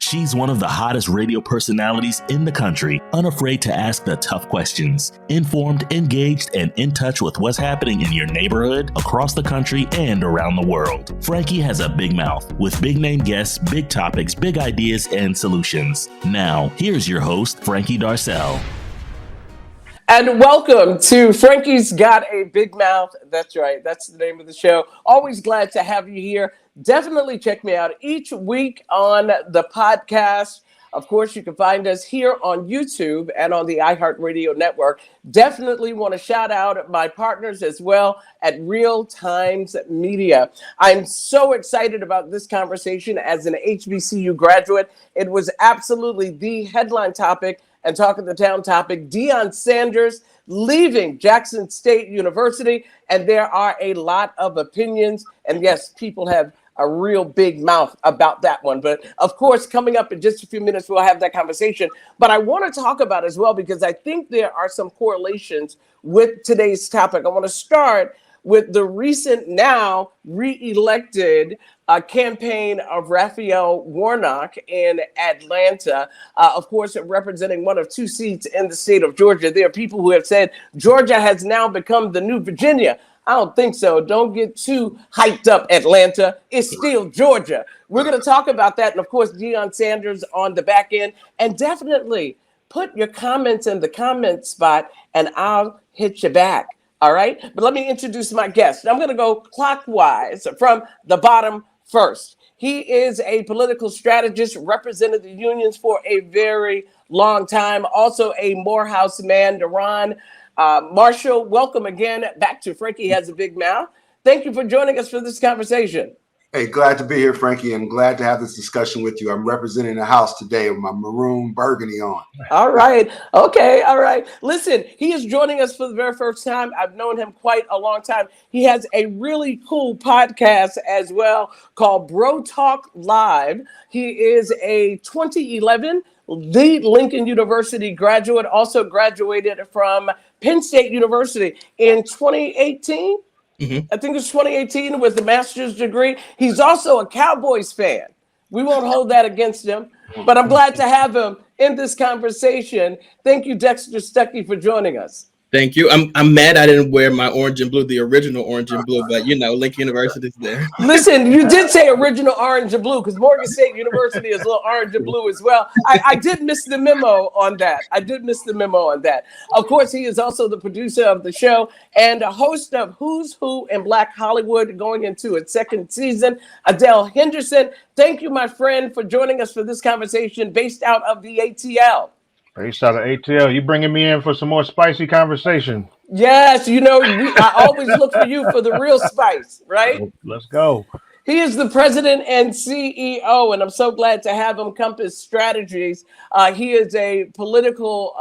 She's one of the hottest radio personalities in the country, unafraid to ask the tough questions, informed, engaged, and in touch with what's happening in your neighborhood, across the country, and around the world. Frankie has a big mouth with big name guests, big topics, big ideas, and solutions. Now, here's your host, Frankie Darcell. And welcome to Frankie's Got a Big Mouth. That's right. That's the name of the show. Always glad to have you here. Definitely check me out each week on the podcast. Of course, you can find us here on YouTube and on the iHeartRadio network. Definitely want to shout out my partners as well at Real Times Media. I'm so excited about this conversation as an HBCU graduate. It was absolutely the headline topic and Talk of the Town topic. Deion Sanders leaving Jackson State University, and there are a lot of opinions. And yes, people have a real big mouth about that one. But of course, coming up in just a few minutes, we'll have that conversation. But I want to talk about as well, because I think there are some correlations with today's topic. I want to start with the recent now re-elected campaign of Raphael Warnock in Atlanta, of course, representing one of two seats in the state of Georgia. There are people who have said Georgia has now become the new Virginia. I don't think so. Don't get too hyped up, Atlanta. It's still Georgia. We're going to talk about that. And of course, Deion Sanders on the back end. And definitely put your comments in the comment spot and I'll hit you back. All right. But let me introduce my guest. I'm going to go clockwise from the bottom first. He is a political strategist, represented the unions for a very long time. Also a Morehouse man, Duron Marshall. Welcome again back to Frankie Has a Big Mouth. Thank you for joining us for this conversation. Hey, glad to be here, Frankie, and glad to have this discussion with you. I'm representing the house today with my maroon burgundy on. All right. Okay. All right. Listen, he is joining us for the very first time. I've known him quite a long time. He has a really cool podcast as well called Bro Talk Live. He is a 2011 the Lincoln University graduate, also graduated from Penn State University in 2018. I think it's 2018 with a master's degree. He's also a Cowboys fan. We won't hold that against him, but I'm glad to have him in this conversation. Thank you, Director Stuckey, for joining us. Thank you. I'm mad I didn't wear my orange and blue, the original orange and blue, but you know, Lincoln University's there. Listen, you did say original orange and blue because Morgan State University is a little orange and blue as well. I did miss the memo on that. Of course, he is also the producer of the show and a host of Who's Who in Black Hollywood going into its second season. Adell Henderson, thank you, my friend, for joining us for this conversation based out of the ATL. Based out of ATL, you bringing me in for some more spicy conversation? Yes, you know, I always look for you for the real spice, right? Let's go. He is the president and CEO, and I'm so glad to have him. Compass Strategies. He is a politically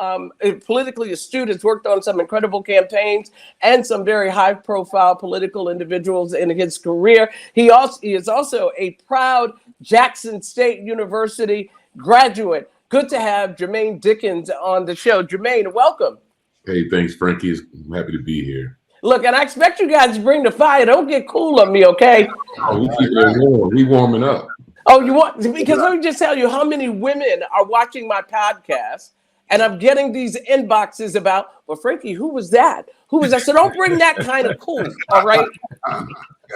astute, has worked on some incredible campaigns and some very high-profile political individuals in his career. He is also a proud Jackson State University graduate. Good to have Jamaine Dickens on the show. Jamaine, welcome. Hey, thanks, Frankie. I'm happy to be here. Look, and I expect you guys to bring the fire. Don't get cool on me, okay? Oh, we keep it warm. We warming up. Oh, you want? Because let me just tell you how many women are watching my podcast, and I'm getting these inboxes about, well, Frankie, who was that? Who was that? So don't bring that kind of cool, all right? Got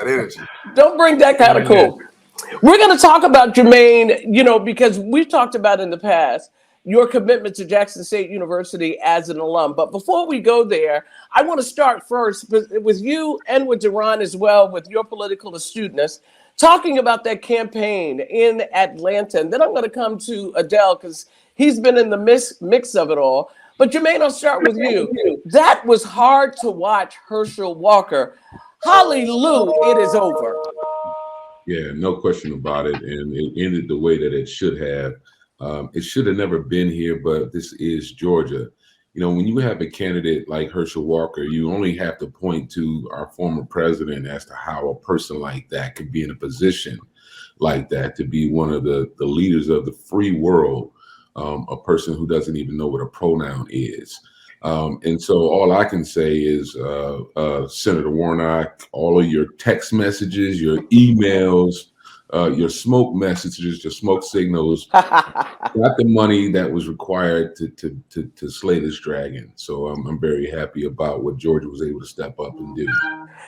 energy. Don't bring that kind of cool. We're going to talk about Jamaine, you know, because we've talked about in the past your commitment to Jackson State University as an alum. But before we go there, I want to start first with you and with Duron as well, with your political astuteness, talking about that campaign in Atlanta. And then I'm going to come to Adell because he's been in the mix of it all. But Jamaine, I'll start with you. That was hard to watch, Herschel Walker. Hallelujah, it is over. Yeah, no question about it. And it ended the way that it should have. It should have never been here, but this is Georgia. You know, when you have a candidate like Herschel Walker, you only have to point to our former president as to how a person like that could be in a position like that, to be one of the leaders of the free world, a person who doesn't even know what a pronoun is. And so all I can say is, Senator Warnock, all of your text messages, your emails, your smoke messages, your smoke signals, got the money that was required to slay this dragon. So I'm very happy about what Georgia was able to step up and do.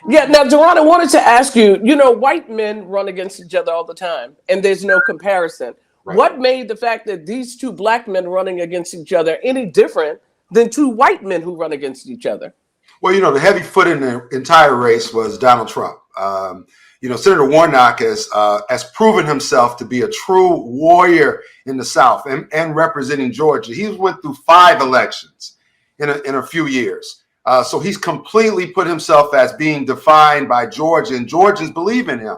Yeah, now, Duron, I wanted to ask you, white men run against each other all the time, and there's no comparison. Right. What made the fact that these two black men running against each other any different than two white men who run against each other? Well, the heavy foot in the entire race was Donald Trump. Senator Warnock has proven himself to be a true warrior in the South and representing Georgia. He went through 5 elections in a few years. So he's completely put himself as being defined by Georgia, and Georgians believe in him.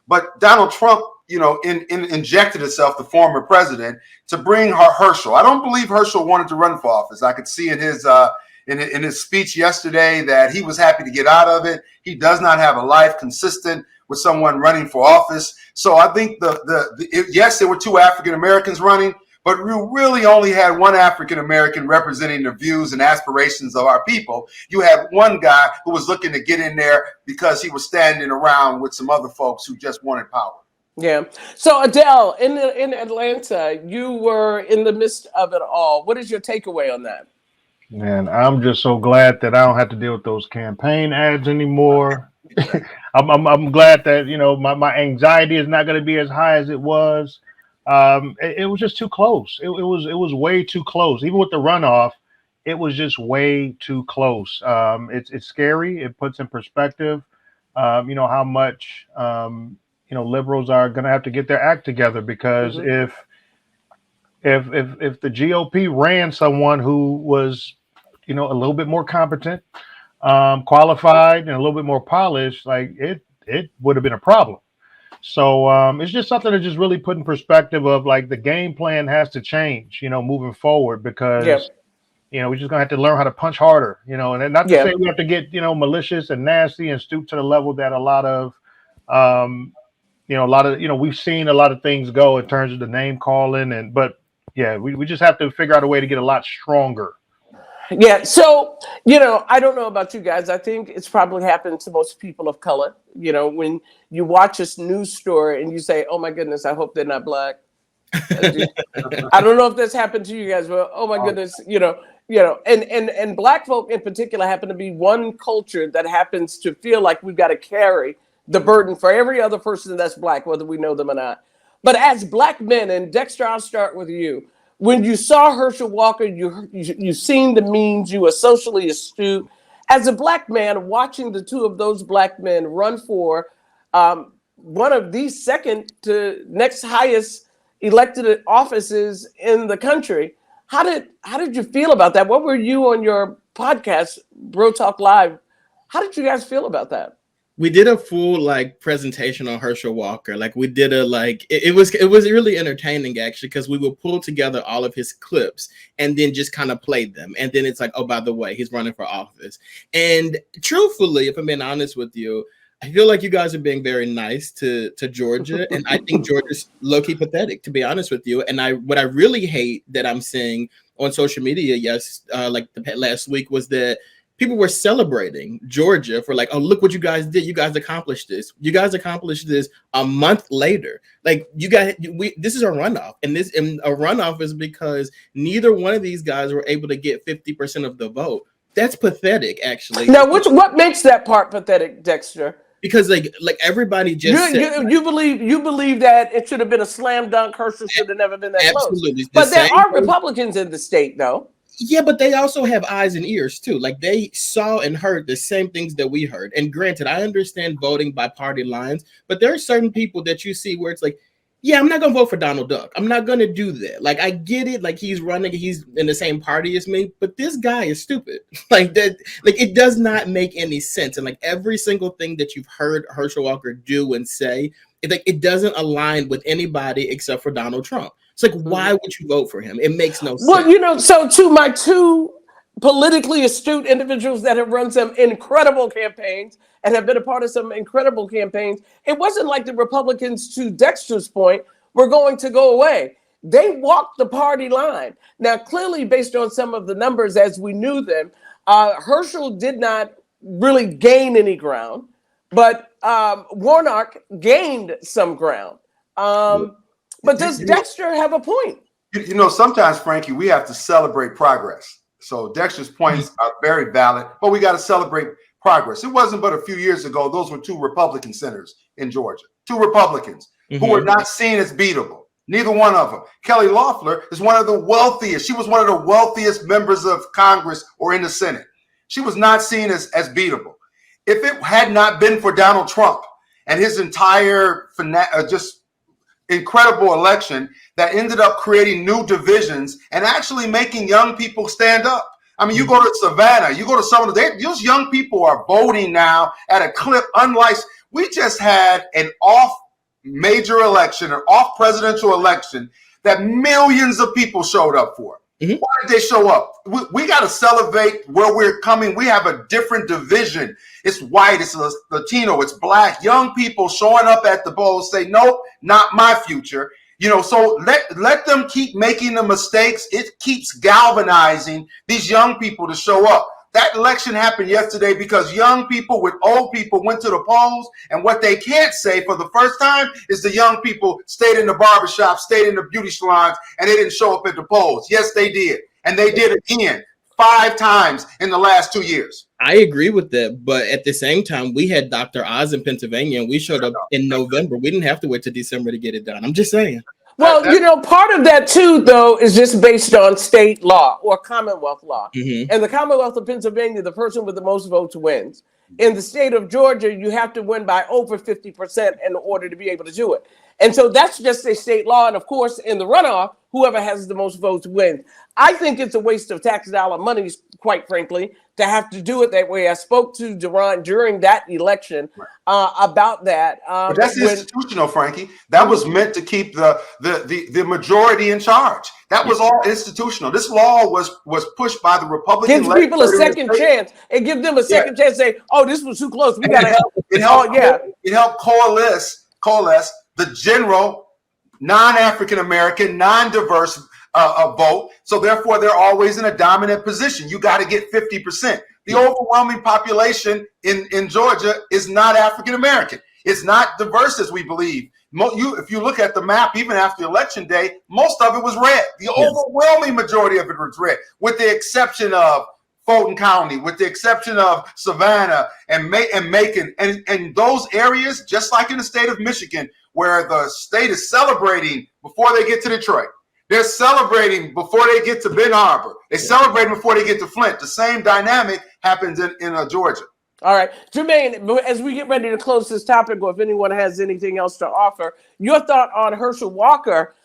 But Donald Trump, injected himself, the former president, to bring Herschel. I don't believe Herschel wanted to run for office. I could see in his speech yesterday that he was happy to get out of it. He does not have a life consistent with someone running for office. So I think yes, there were 2 African Americans running, but we really only had 1 African American representing the views and aspirations of our people. You had one guy who was looking to get in there because he was standing around with some other folks who just wanted power. Yeah. So Adell, in Atlanta, you were in the midst of it all. What is your takeaway on that? Man, I'm just so glad that I don't have to deal with those campaign ads anymore. I'm glad that my anxiety is not going to be as high as it was. It was just too close. It was way too close. Even with the runoff, it was just way too close. It's scary. It puts in perspective, how much liberals are going to have to get their act together, because if the GOP ran someone who was a little bit more competent, qualified, and a little bit more polished, like it would have been a problem. So it's just something to just really put in perspective of, like, the game plan has to change, moving forward, because we're just gonna have to learn how to punch harder, and not to say we have to get malicious and nasty and stoop to the level that a lot of we've seen a lot of things go in terms of the name calling, but we just have to figure out a way to get a lot stronger. Yeah. So, I don't know about you guys. I think it's probably happened to most people of color. When you watch this news story and you say, oh, my goodness, I hope they're not black. I don't know if that's happened to you guys, but oh, my goodness, and black folk in particular happen to be one culture that happens to feel like we've got to carry the burden for every other person that's black, whether we know them or not. But as black men, and Dexter, I'll start with you. When you saw Herschel Walker, you seen the memes, you were socially astute. As a black man, watching the 2 of those black men run for one of the second to next highest elected offices in the country, how did you feel about that? What were you on your podcast, Bro Talk Live? How did you guys feel about that? We did a full presentation on Herschel Walker. We did it was really entertaining, actually, because we would pull together all of his clips and then just kind of play them. And then it's like, oh, by the way, he's running for office. And truthfully, if I'm being honest with you, I feel like you guys are being very nice to Georgia. And I think Georgia's low-key pathetic, to be honest with you. And what I really hate that I'm seeing on social media, last week, was that people were celebrating Georgia for oh, look what you guys did. You guys accomplished this. You guys accomplished this a month later. This is a runoff. And a runoff is because neither one of these guys were able to get 50% of the vote. That's pathetic, actually. Now, what makes that part pathetic, Dexter? Because everybody just you believe that it should have been a slam dunk. Herschel should have never been that absolutely close. But there are Republicans in the state, though. Yeah, but they also have eyes and ears too. They saw and heard the same things that we heard. And granted, I understand voting by party lines, but there are certain people that you see where it's I'm not gonna vote for Donald Duck. I'm not gonna do that. I get it. He's running, he's in the same party as me, but this guy is stupid. That. It does not make any sense. And every single thing that you've heard Herschel Walker do and say, it doesn't align with anybody except for Donald Trump. It's why would you vote for him? It makes no sense. Well, so to my 2 politically astute individuals that have run some incredible campaigns and have been a part of some incredible campaigns, it wasn't like the Republicans, to Dexter's point, were going to go away. They walked the party line. Now, clearly, based on some of the numbers as we knew them, Herschel did not really gain any ground, but Warnock gained some ground. But does Dexter have a point? You know, sometimes, Frankie, we have to celebrate progress. So Dexter's points are very valid, but we got to celebrate progress. It wasn't but a few years ago, those were two Republican senators in Georgia, two Republicans who were not seen as beatable. Neither one of them. Kelly Loeffler is one of the wealthiest. She was one of the wealthiest members of Congress or in the Senate. She was not seen as beatable. If it had not been for Donald Trump and his entire just incredible election that ended up creating new divisions and actually making young people stand up. I mean, you go to Savannah, you go to some of those young people are voting now at a clip unlike we just had an off major election, an off presidential election that millions of people showed up for. Why did they show up? We got to celebrate where we're coming. We have a different division. It's white, it's Latino, it's black. Young people showing up at the polls say, nope, not my future. You know, so let them keep making the mistakes. It keeps galvanizing these young people to show up. That election happened yesterday because young people with old people went to the polls, and what they can't say for the first time is the young people stayed in the barbershop, stayed in the beauty salons, and they didn't show up at the polls. Yes, they did. And they did again 5 times in the last 2 years. I agree with that, but at the same time, we had Dr. Oz in Pennsylvania, and we showed up in November. We didn't have to wait till December to get it done. I'm just saying. Well, you know, part of that, too, though, is just based on state law or Commonwealth law. In the Commonwealth of Pennsylvania, the person with the most votes wins. In the state of Georgia, you have to win by over 50% in order to be able to do it. And so that's just a state law. And, of course, in the runoff, whoever has the most votes wins. I think it's a waste of tax dollar money, quite frankly, to have to do it that way. I spoke to Duron during that election about that. But that's institutional, Frankie. That was meant to keep the majority in charge. That was all institutional. This law was pushed by the Republican. Gives people a second chance and give them a second chance to say, oh, this was too close. We got to help. It helped coalesce the general non-African American, non-diverse vote. So therefore, they're always in a dominant position. You got to get 50%. The overwhelming population in Georgia is not African American. It's not diverse as we believe. If you look at the map, even after Election Day, most of it was red. The overwhelming majority of it was red, with the exception of Fulton County, with the exception of Savannah and Macon, and those areas, just like in the state of Michigan, where the state is celebrating before they get to Detroit. They're celebrating before they get to Ben Harbor. They celebrate before they get to Flint. The same dynamic happens in Georgia. All right. Jamaine, as we get ready to close this topic, or if anyone has anything else to offer, your thought on Herschel Walker,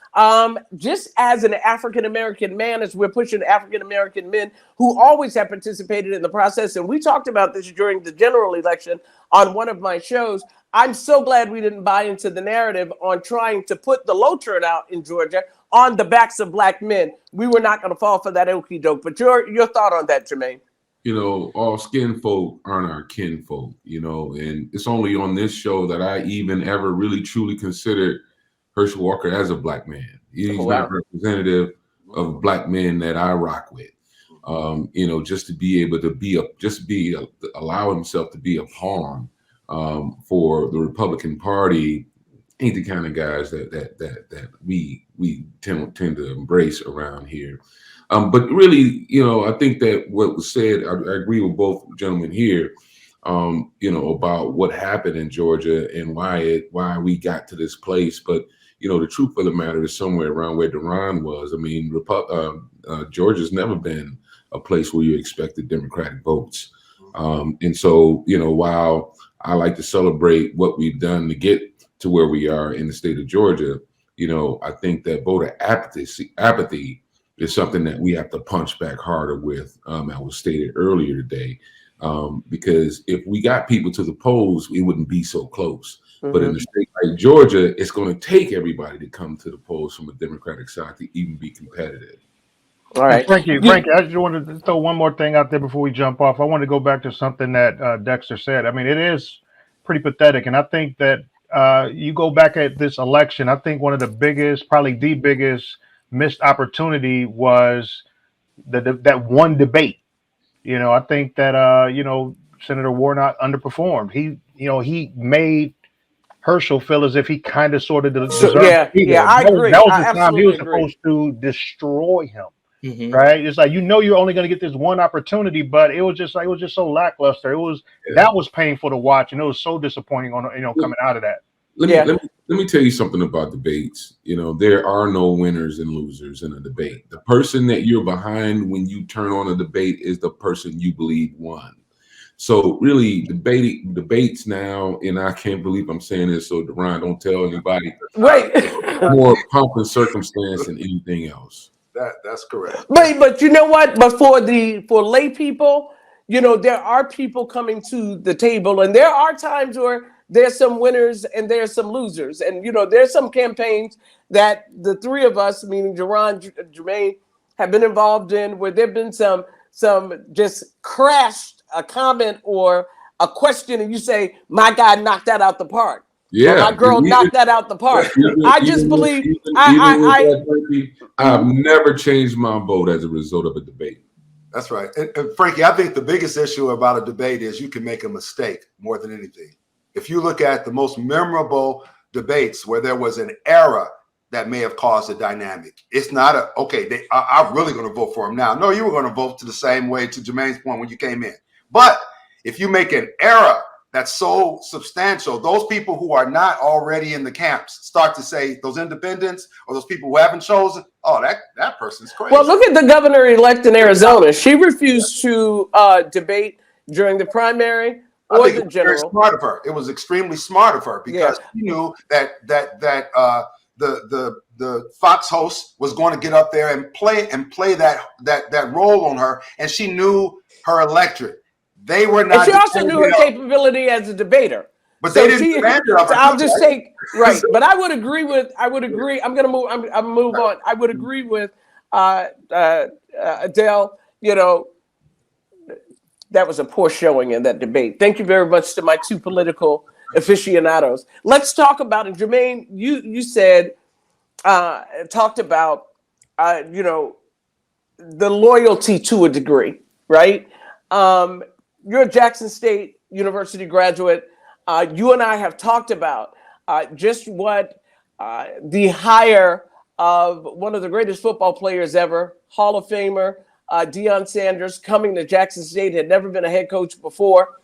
just as an African-American man, as we're pushing African-American men who always have participated in the process. And we talked about this during the general election on one of my shows. I'm so glad we didn't buy into the narrative on trying to put the low turnout in Georgia on the backs of black men. We were not going to fall for that okie doke. But your thought on that, Jamaine? You know, all skin folk aren't our kin folk, you know, and it's only on this show that I even ever really truly considered Herschel Walker as a black man. He's not representative of black men that I rock with. You know, just to be able to allow himself to be a pawn for the Republican Party ain't the kind of guys that we tend to embrace around here. But really, you know, I think that what was said, I agree with both gentlemen here, you know, about what happened in Georgia and why we got to this place. But, you know, the truth of the matter is somewhere around where Duron was. I mean, Georgia's never been a place where you expected Democratic votes. And so, you know, while I like to celebrate what we've done to get to where we are in the state of Georgia, you know, I think that voter apathy is something that we have to punch back harder with, as was stated earlier today, because if we got people to the polls, it wouldn't be so close. But in a state like Georgia, it's going to take everybody to come to the polls from a Democratic side to even be competitive. All right. Frankie, I just wanted to throw one more thing out there before we jump off. I want to go back to something that Dexter said. I mean, it is pretty pathetic. And I think that you go back at this election, I think one of the biggest, probably the biggest missed opportunity was that one debate. You know, I think that, you know, Senator Warnock underperformed. He made Herschel feel as if he kind of sort of deserved yeah, to be yeah, there. I agree. That was I the time he was absolutely agree. supposed to destroy him. Mhm. Right? It's like, you're only going to get this one opportunity, but it was just so lackluster. That was painful to watch, and it was so disappointing coming out of that. Let me tell you something about debates. There are no winners and losers in a debate. The person that you're behind when you turn on a debate is the person you believe won. So really, debates now, and I can't believe I'm saying this, so Duron, don't tell anybody. Wait. More pomp and circumstance than anything else. That's correct. But you know what? But for lay people, there are people coming to the table, and there are times where there's some winners and there's some losers, and there's some campaigns that the three of us, meaning Jamaine, have been involved in, where there've been some just crashed a comment or a question, and you say, "My guy knocked that out the park." Yeah, my girl knocked that out the park. I just believe I've never changed my vote as a result of a debate. That's right. And Frankie, I think the biggest issue about a debate is you can make a mistake more than anything. If you look at the most memorable debates where there was an error that may have caused a dynamic, it's not I'm really going to vote for him now. No, you were going to vote to the same way, to Jermaine's point, when you came in. But if you make an error that's so substantial, those people who are not already in the camps start to say, those independents or those people who haven't chosen, oh, that person's crazy. Well, look at the governor-elect in Arizona. She refused to debate during the primary or the general. Very smart of her. It was extremely smart of her, because she knew that the Fox host was going to get up there and play that role on her, and she knew her electorate. They were not. And she also knew her capability as a debater. But so they didn't stand her up. So I'll just take right. But I would agree. I'm gonna move. I'm move on. I would agree with Adell. That was a poor showing in that debate. Thank you very much to my two political aficionados. Let's talk about it. Jamaine, you said talked about the loyalty to a degree, right? You're a Jackson State University graduate. You and I have talked about just what the hire of one of the greatest football players ever, Hall of Famer, Deion Sanders, coming to Jackson State, had never been a head coach before,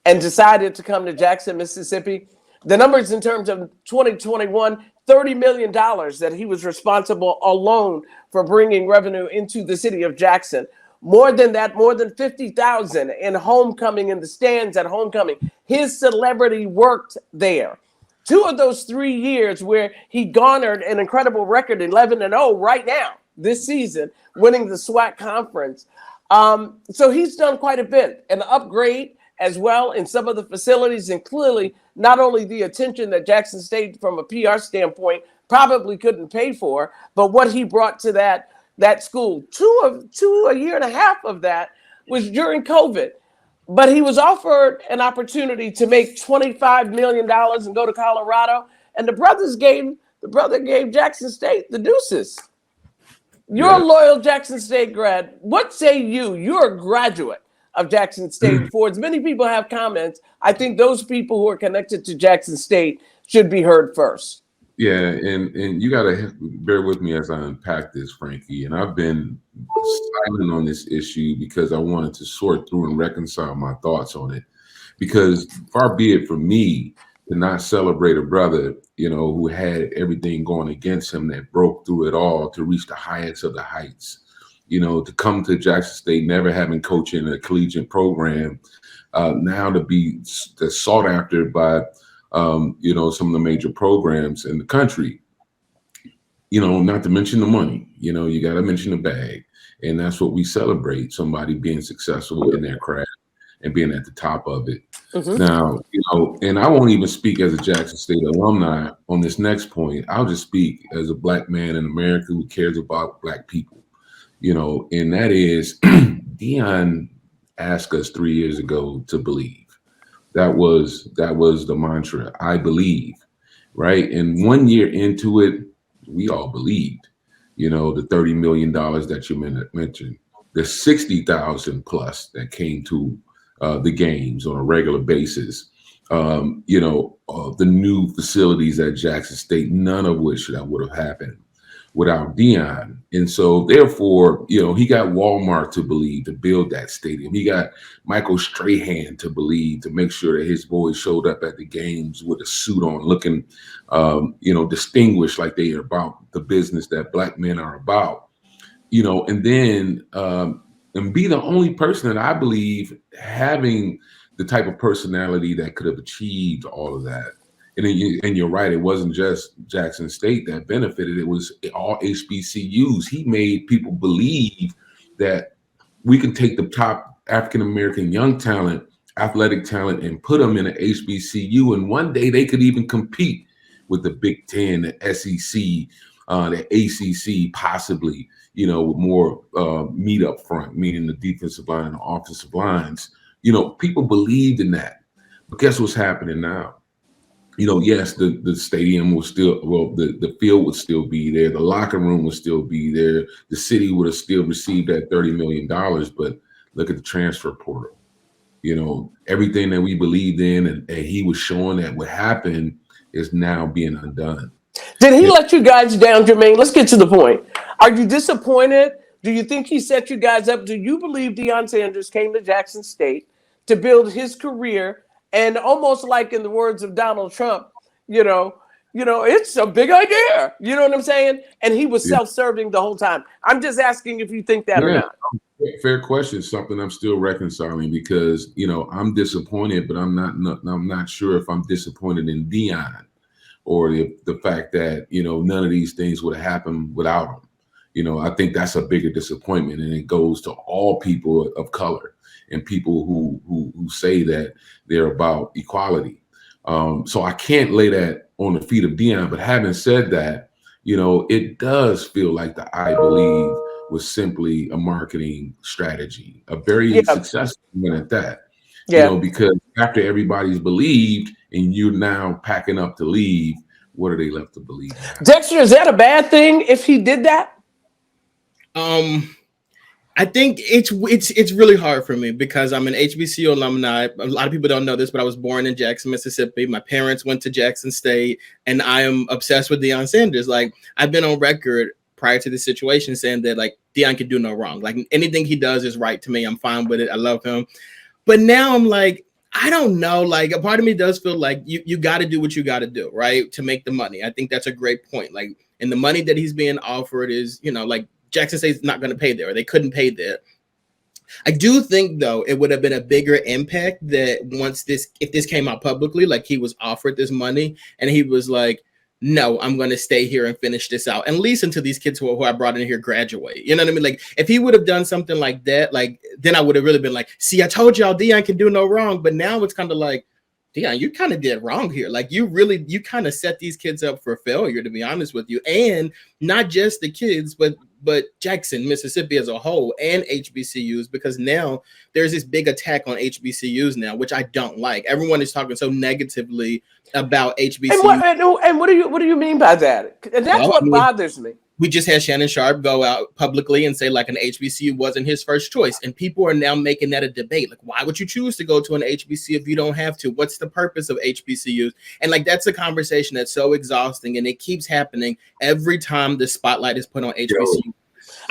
and decided to come to Jackson, Mississippi. The numbers in terms of 2021, $30 million that he was responsible alone for bringing revenue into the city of Jackson. More than that, more than 50,000 in homecoming, in the stands at homecoming. His celebrity worked there. 2 of those 3 years where he garnered an incredible record, 11-0 right now, this season, winning the SWAC conference. So he's done quite a bit, an upgrade as well in some of the facilities, and clearly not only the attention that Jackson State from a PR standpoint probably couldn't pay for, but what he brought to that school. A year and a half of that was during COVID, but he was offered an opportunity to make $25 million and go to Colorado, and the brother gave Jackson State the deuces. You're a loyal Jackson State grad. What say you? You're a graduate of Jackson State. For as many people have comments, I think those people who are connected to Jackson State should be heard first. Yeah, and you got to bear with me as I unpack this, Frankie. And I've been silent on this issue because I wanted to sort through and reconcile my thoughts on it. Because far be it from me to not celebrate a brother, who had everything going against him, that broke through it all to reach the highest of the heights. To come to Jackson State, never having coached in a collegiate program, now to be sought after by some of the major programs in the country, not to mention the money, you got to mention the bag. And that's what we celebrate, somebody being successful in their craft and being at the top of it. Mm-hmm. Now, and I won't even speak as a Jackson State alumni on this next point. I'll just speak as a Black man in America who cares about Black people, and that is Deion asked us 3 years ago to believe. That was the mantra. I believe, right? And 1 year into it, we all believed. The $30 million that you mentioned, the 60,000 plus that came to the games on a regular basis. the new facilities at Jackson State, none of which that would have happened without Deion. And so therefore, he got Walmart to believe to build that stadium. He got Michael Strahan to believe to make sure that his boys showed up at the games with a suit on, looking, distinguished, like they are about the business that Black men are about, and then and be the only person that I believe having the type of personality that could have achieved all of that. And you're right, it wasn't just Jackson State that benefited, it was all HBCUs. He made people believe that we can take the top African-American young talent, athletic talent, and put them in an HBCU. And one day they could even compete with the Big Ten, the SEC, the ACC, possibly, with more meat up front, meaning the defensive line and the offensive lines. People believed in that. But guess what's happening now? Yes, the stadium was still, the field would still be there. The locker room would still be there. The city would have still received that $30 million. But look at the transfer portal. Everything that we believed in and he was showing that would happen is now being undone. Did he let you guys down, Jamaine? Let's get to the point. Are you disappointed? Do you think he set you guys up? Do you believe Deion Sanders came to Jackson State to build his career? And almost like in the words of Donald Trump, it's a big idea. You know what I'm saying? And he was self-serving the whole time. I'm just asking if you think that or not. Fair question. Something I'm still reconciling because, I'm disappointed, but I'm not sure if I'm disappointed in Deion or the fact that, none of these things would have happened without him. I think that's a bigger disappointment, and it goes to all people of color and people who say that they're about equality. So I can't lay that on the feet of Deion. But having said that, it does feel like the I Believe was simply a marketing strategy, a very successful one at that. Because after everybody's believed and you're now packing up to leave, what are they left to believe in? Dexter, is that a bad thing if he did that? I think it's really hard for me because I'm an HBCU alumni. A lot of people don't know this, but I was born in Jackson, Mississippi. My parents went to Jackson State, and I am obsessed with Deion Sanders. Like, I've been on record prior to this situation saying that, like, Deion can do no wrong. Like, anything he does is right to me. I'm fine with it. I love him. But now I'm like, I don't know. Like, a part of me does feel like you got to do what you got to do, right, to make the money. I think that's a great point. Like, and the money that he's being offered is, like, Jackson State's not going to pay there, or they couldn't pay there. I do think, though, it would have been a bigger impact that if this came out publicly, like he was offered this money and he was like, no, I'm going to stay here and finish this out and listen to these kids who I brought in here graduate. You know what I mean? Like, if he would have done something like that, like, then I would have really been like, see, I told y'all Deion can do no wrong. But now it's kind of like, Deion, you kind of did wrong here. Like, you kind of set these kids up for failure, to be honest with you. And not just the kids, but Jackson, Mississippi as a whole, and HBCUs, because now there's this big attack on HBCUs now, which I don't like. Everyone is talking so negatively about HBCUs. And what do you mean by that? And that's what bothers me. We just had Shannon Sharp go out publicly and say like an HBCU wasn't his first choice. And people are now making that a debate. Like, why would you choose to go to an HBCU if you don't have to? What's the purpose of HBCUs? And like, that's a conversation that's so exhausting. And it keeps happening every time the spotlight is put on HBCU.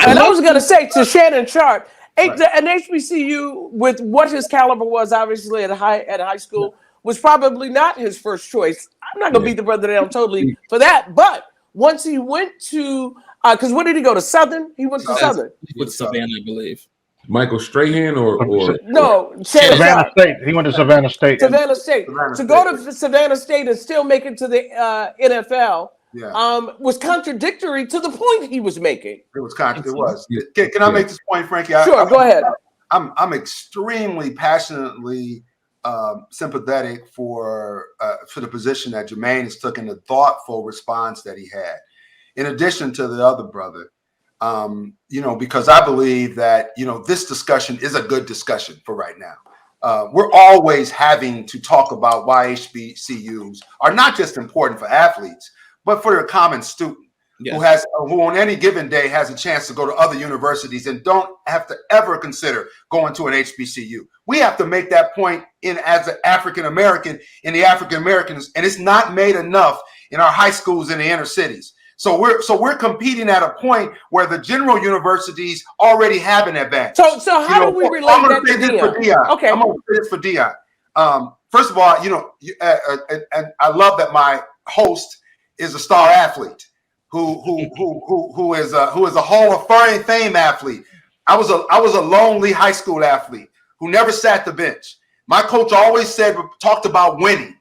And I was going to say to Shannon Sharp, an HBCU with what his caliber was, obviously at high school, was probably not his first choice. I'm not going to beat the brother down totally for that. But once he went to, because where did he go to Southern? He went to Southern. With Savannah, I believe. Michael Strahan or no, Savannah State. He went to Savannah State. Savannah State. To go to Savannah State and still make it to the NFL was contradictory to the point he was making. It was contradictory. It was. Can I make this point, Frankie? Sure, go ahead. I'm extremely passionately sympathetic for the position that Jamaine has taken, the thoughtful response that he had, in addition to the other brother. Because I believe that this discussion is a good discussion for right now. We're always having to talk about why HBCUs are not just important for athletes, but for the common student. who on any given day has a chance to go to other universities and don't have to ever consider going to an HBCU. We have to make that point as an African American in the African Americans, and it's not made enough in our high schools in the inner cities. So we're competing at a point where the general universities already have an advantage. So how do we relate that to Deion? Okay, I'm going to say this for Deion. First of all, and I love that my host is a star athlete who is a Hall of Fame athlete. I was a lonely high school athlete who never sat the bench. My coach always talked about winning.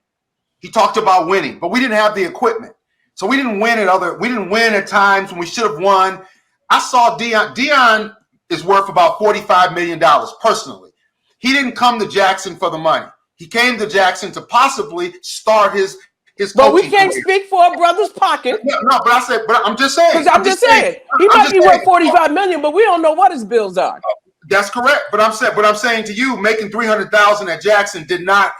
He talked about winning, but we didn't have the equipment. So we didn't win at times when we should have won. I saw Deion. Deion is worth about $45 million personally. He didn't come to Jackson for the money. He came to Jackson to possibly start his but we can't speak for a brother's pocket. No, but I'm just saying. Because I'm just saying. He might be worth $45 million, but we don't know what his bills are. That's correct. But I'm saying to you, making $300,000 at Jackson did not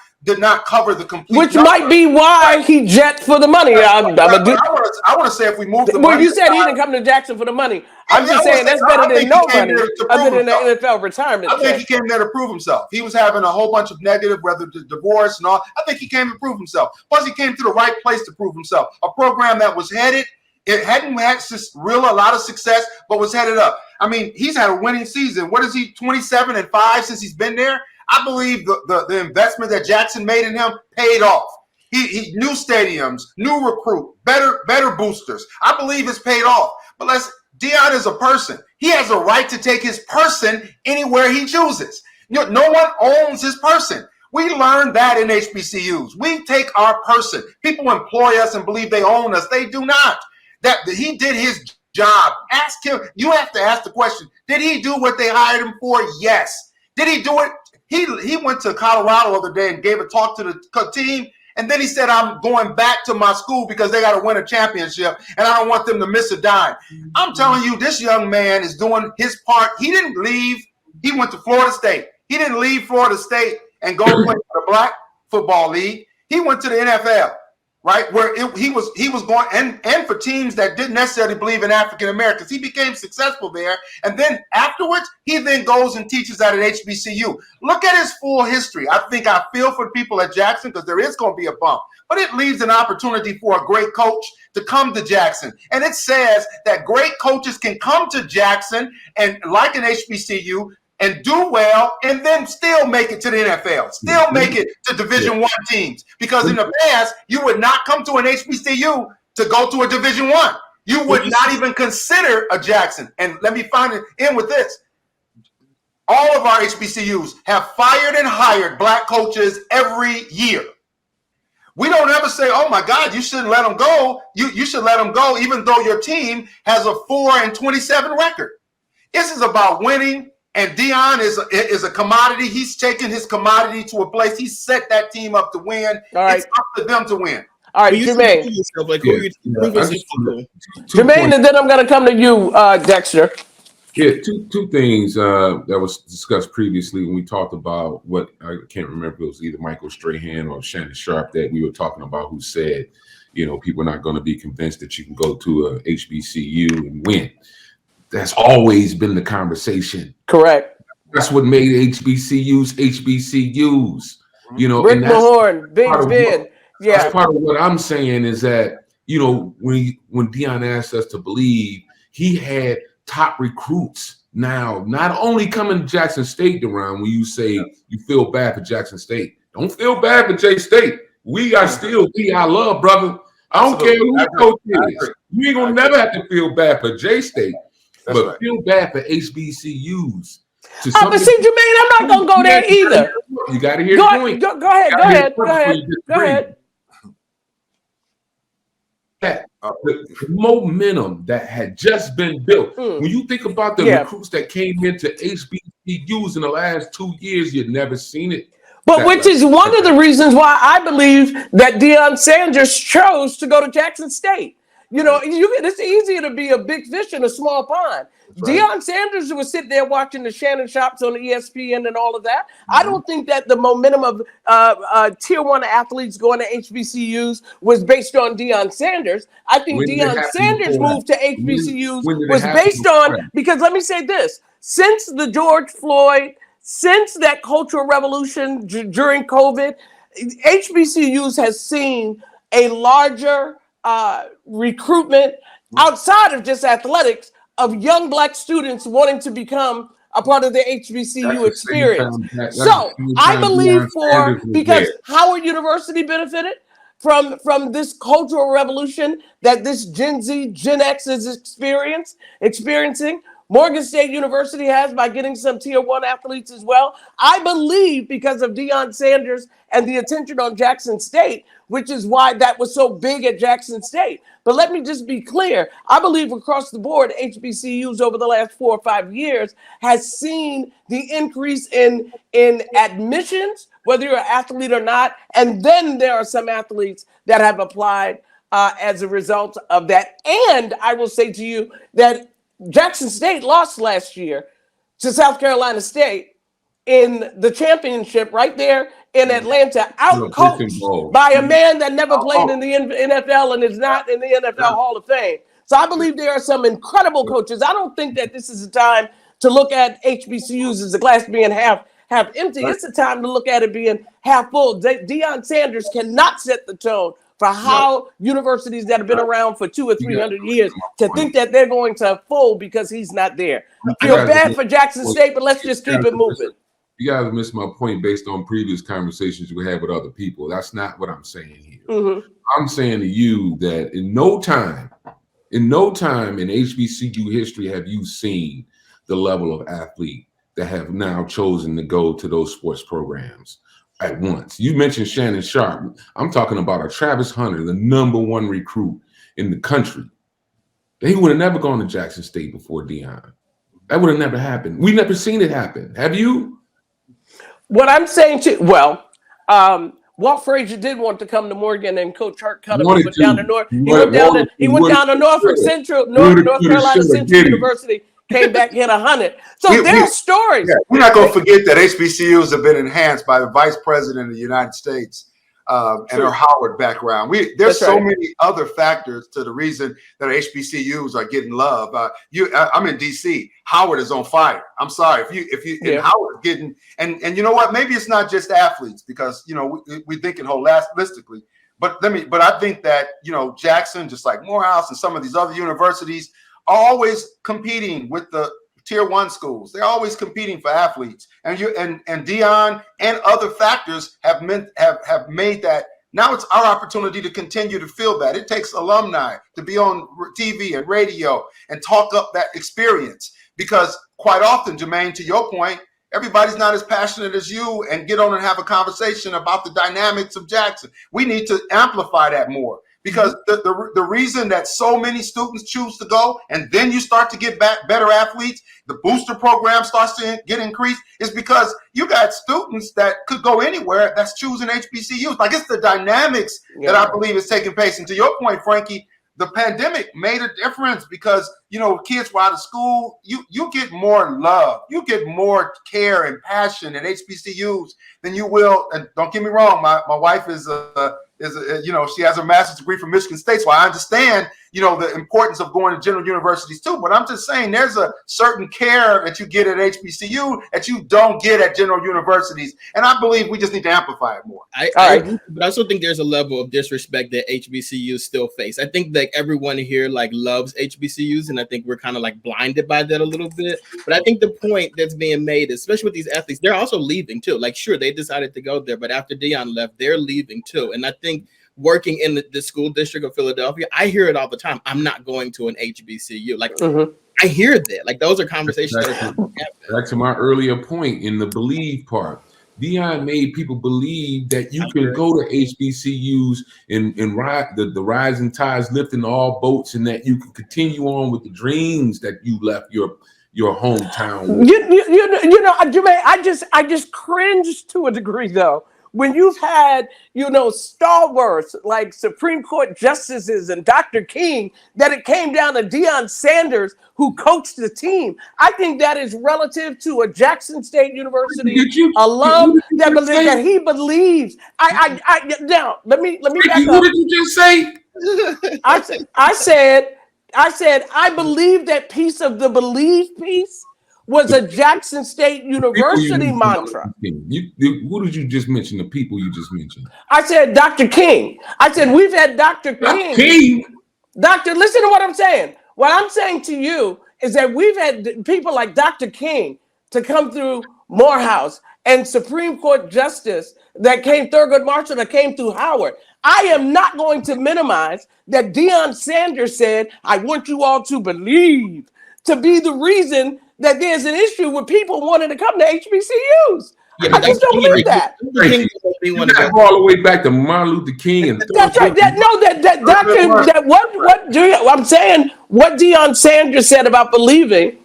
cover the complete. Which might be why he jet for the money. I want to say if we move the money. Well, you said he didn't come to Jackson for the money. I'm just saying that's better than no money other than the NFL retirement. I think he came there to prove himself. He was having a whole bunch of negative, whether the divorce and all. I think he came to prove himself. Plus, he came to the right place to prove himself. A program that was headed. It hadn't had a lot of success, but was headed up. I mean, he's had a winning season. What is he, 27-5 since he's been there? I believe the investment that Jackson made in him paid off. He new stadiums, new recruit, better boosters. I believe it's paid off. But Deion is a person. He has a right to take his person anywhere he chooses. No one owns his person. We learned that in HBCUs. We take our person. People employ us and believe they own us. They do not. That he did his job. Ask him. You have to ask the question. Did he do what they hired him for? Yes. Did he do it? He went to Colorado the other day and gave a talk to the team. And then he said, I'm going back to my school because they got to win a championship and I don't want them to miss a dime. I'm telling you, this young man is doing his part. He didn't leave. He went to Florida State. He didn't leave Florida State and go play for the Black Football League. He went to the NFL, right? Where he was going and for teams that didn't necessarily believe in African Americans. He became successful there. And then afterwards, he then goes and teaches at an HBCU. Look at his full history. I feel for people at Jackson because there is going to be a bump. But it leaves an opportunity for a great coach to come to Jackson. And it says that great coaches can come to Jackson and like an HBCU and do well, and then still make it to the NFL, still make it to Division I teams. Because in the past, you would not come to an HBCU to go to a Division I. You would not even consider a Jackson. And let me end with this. All of our HBCUs have fired and hired Black coaches every year. We don't ever say, oh, my God, you shouldn't let them go. You should let them go even though your team has a 4-27 record. This is about winning. And Deion is a commodity. He's taken his commodity to a place. He set that team up to win. All right. It's up to them to win. All right, Jamaine. Jamaine, and then I'm going to come to you, Dexter. Yeah, two things that was discussed previously when we talked about what I can't remember if it was either Michael Strahan or Shannon Sharp that we were talking about, who said, people are not going to be convinced that you can go to a HBCU and win. That's always been the conversation. Correct. That's what made HBCUs HBCUs. Rick and that's Mahorn, Big Ben. Yeah. That's part of what I'm saying is that, when Deion asked us to believe, he had top recruits now, not only coming to Jackson State, Duron, when you say you feel bad for Jackson State. Don't feel bad for J State. We are still I love, brother. I don't care who the coach is. You ain't going to never have to feel bad for J State. That's but right. Feel bad for HBCUs. But see, Jamaine, I'm not going to go there either. You got to hear the point. Go ahead. The momentum that had just been built. When you think about the recruits that came into HBCUs in the last 2 years, you'd never seen it. But which is one of the reasons why I believe that Deion Sanders chose to go to Jackson State. You know, it's easier to be a big fish in a small pond. Right. Deion Sanders was sitting there watching the Shannon Sharps on ESPN and all of that. Mm-hmm. I don't think that the momentum of Tier 1 athletes going to HBCUs was based on Deion Sanders. I think Deion Sanders' move to HBCUs was based on, because let me say this, since the George Floyd, since that cultural revolution during COVID, HBCUs has seen a larger recruitment outside of just athletics of young Black students wanting to become a part of the HBCU experience. So I believe because Howard University benefited from this cultural revolution that this Gen Z, Gen X is experiencing. Morgan State University has by getting some Tier 1 athletes as well. I believe because of Deion Sanders and the attention on Jackson State, which is why that was so big at Jackson State. But let me just be clear. I believe across the board, HBCUs over the last 4 or 5 years has seen the increase in admissions, whether you're an athlete or not. And then there are some athletes that have applied as a result of that. And I will say to you that Jackson State lost last year to South Carolina State in the championship right there in Atlanta, outcoached by a man that never played in the NFL and is not in the NFL Hall of Fame. So I believe there are some incredible coaches. I don't think that this is a time to look at HBCUs as the glass being half empty. It's a time to look at it being half full. Deion Sanders cannot set the tone for how universities that have been around for 200 or 300 years to think that they're going to fold because he's not there. Feel bad for Jackson State, but let's just keep it moving. You guys missed my point based on previous conversations we had with other people. That's not what I'm saying here. Mm-hmm. I'm saying to you that in no time in HBCU history have you seen the level of athlete that have now chosen to go to those sports programs at once. You mentioned Shannon Sharp. I'm talking about a Travis Hunter, the #1 recruit in the country. He would have never gone to Jackson State before Deion. That would have never happened. We've never seen it happen. Have you? What I'm saying Walt Frazier did want to come to Morgan, and Coach Hurt cut him. He went down to Norfolk Central, North Carolina Central University. Came back, hit 100. So there are stories. Yeah, we're not going to forget that HBCUs have been enhanced by the Vice President of the United States and her Howard background. There's so many other factors to the reason that HBCUs are getting love. I'm in DC. Howard is on fire. I'm sorry if you and Howard getting and you know what? Maybe it's not just athletes because we're thinking holistically. But I think that Jackson, just like Morehouse and some of these other universities, are always competing with the Tier 1 schools. They're always competing for athletes, and Deion and other factors have made that. Now it's our opportunity to continue to fill that. It takes alumni to be on TV and radio and talk up that experience because quite often, Jamaine, to your point, everybody's not as passionate as you and get on and have a conversation about the dynamics of Jackson. We need to amplify that more. Because the reason that so many students choose to go and then you start to get back better athletes, the booster program starts to get increased, is because you got students that could go anywhere that's choosing HBCUs. Like it's the dynamics that I believe is taking place. And to your point, Frankie, the pandemic made a difference because, kids were out of school. You get more love. You get more care and passion in HBCUs than you will. And don't get me wrong, my wife is she has a master's degree from Michigan State, so I understand, the importance of going to general universities too. But I'm just saying there's a certain care that you get at HBCU that you don't get at general universities. And I believe we just need to amplify it more. I agree, but I also think there's a level of disrespect that HBCUs still face. I think that everyone here loves HBCUs, and I think we're kind of blinded by that a little bit. But I think the point that's being made, especially with these athletes, they're also leaving too. Sure, they decided to go there, but after Deion left, they're leaving too. And I think working in the school district of Philadelphia, I hear it all the time. I'm not going to an HBCU. I hear that. Those are conversations. Back to my earlier point in the believe part. Deion made people believe that you can go to HBCUs and ride the rising tides lifting all boats, and that you can continue on with the dreams that you left your hometown with. Jermaine, I just cringed to a degree though when you've had, stalwarts like Supreme Court justices and Dr. King, that it came down to Deion Sanders, who coached the team. I think that is relative to a Jackson State University alum that he believes. Now let me back up. What did you just say? I said I believe that piece of the belief piece was a Jackson State University mantra. What did you just mention? The people you just mentioned. I said Dr. King. I said we've had Dr. King. Listen to what I'm saying. What I'm saying to you is that we've had people like Dr. King to come through Morehouse and Supreme Court Justice that came, Thurgood Marshall, that came through Howard. I am not going to minimize that Deion Sanders said, I want you all to believe, to be the reason that there's an issue with people wanting to come to HBCUs. Yeah, I just don't believe that. You got to go all the way back to Martin Luther King. And that's right. I'm saying what Deion Sanders said about believing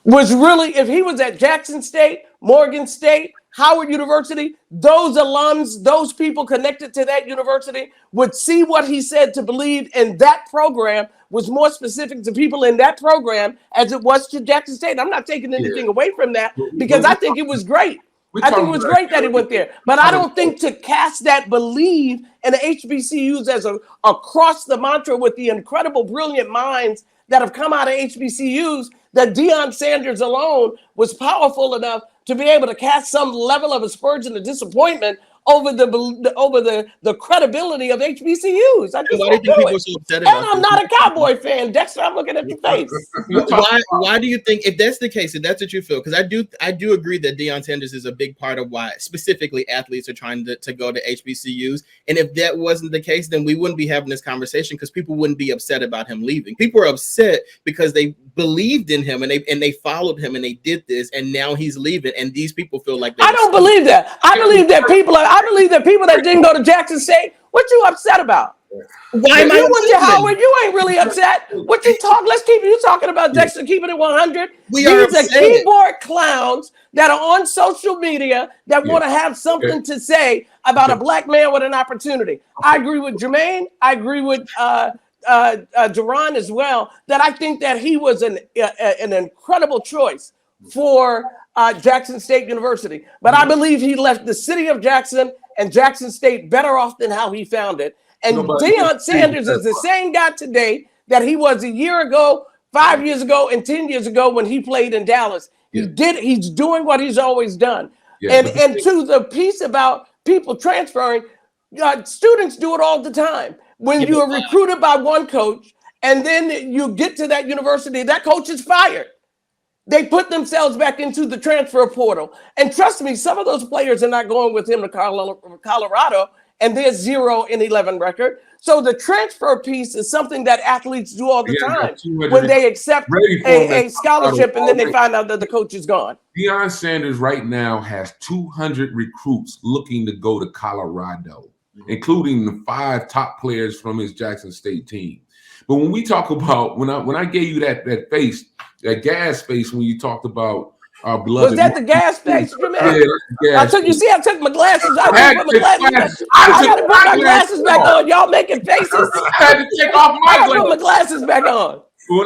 was really, if he was at Jackson State, Morgan State, Howard University, those alums, those people connected to that university would see what he said to believe, and that program was more specific to people in that program as it was to Jackson State. I'm not taking anything away from that because I think it was great. I think it was great that he went there. But I don't think to cast that believe in the HBCUs as across the mantra with the incredible, brilliant minds that have come out of HBCUs, that Deion Sanders alone was powerful enough to be able to cast some level of aspersion or disappointment over the credibility of HBCUs. I just why do you think people are so upset about and I'm not a Cowboy fan, Dexter. I'm looking at your face. Why do you think, if that's the case, if that's what you feel? Because I do agree that Deion Sanders is a big part of why specifically athletes are trying to go to HBCUs. And if that wasn't the case, then we wouldn't be having this conversation because people wouldn't be upset about him leaving. People are upset because they believed in him and they followed him and they did this, and now he's leaving. And these people feel like I don't believe that. I believe that people that didn't go to Jackson State, what you upset about? Why am I you went to Howard? You ain't really upset. What you talk? Let's keep you talking about Dexter keeping it 100. These are keyboard clowns that are on social media that want to have something to say about a black man with an opportunity. I agree with Jamaine. I agree with Duron as well. That I think that he was an incredible choice for Jackson State University. But I believe he left the city of Jackson and Jackson State better off than how he found it. And Deion Sanders is the same guy today that he was a year ago, 5 years ago, and 10 years ago when he played in Dallas. He's doing what he's always done. And to the piece about people transferring, students do it all the time. When you are recruited by one coach and then you get to that university, that coach is fired. They put themselves back into the transfer portal. And trust me, some of those players are not going with him to Colorado, and they're 0-11 record. So the transfer piece is something that athletes do all the time when they accept a scholarship and then they find out that the coach is gone. Deion Sanders right now has 200 recruits looking to go to Colorado, including the 5 top players from his Jackson State team. But when we talk about, when I gave you that face, that gas face, when you talked about our beloved, was that the gas face? Yeah, I took my glasses out. I got to put my glasses back on. Y'all making faces. I had to take off my glasses. Put my glasses back on. When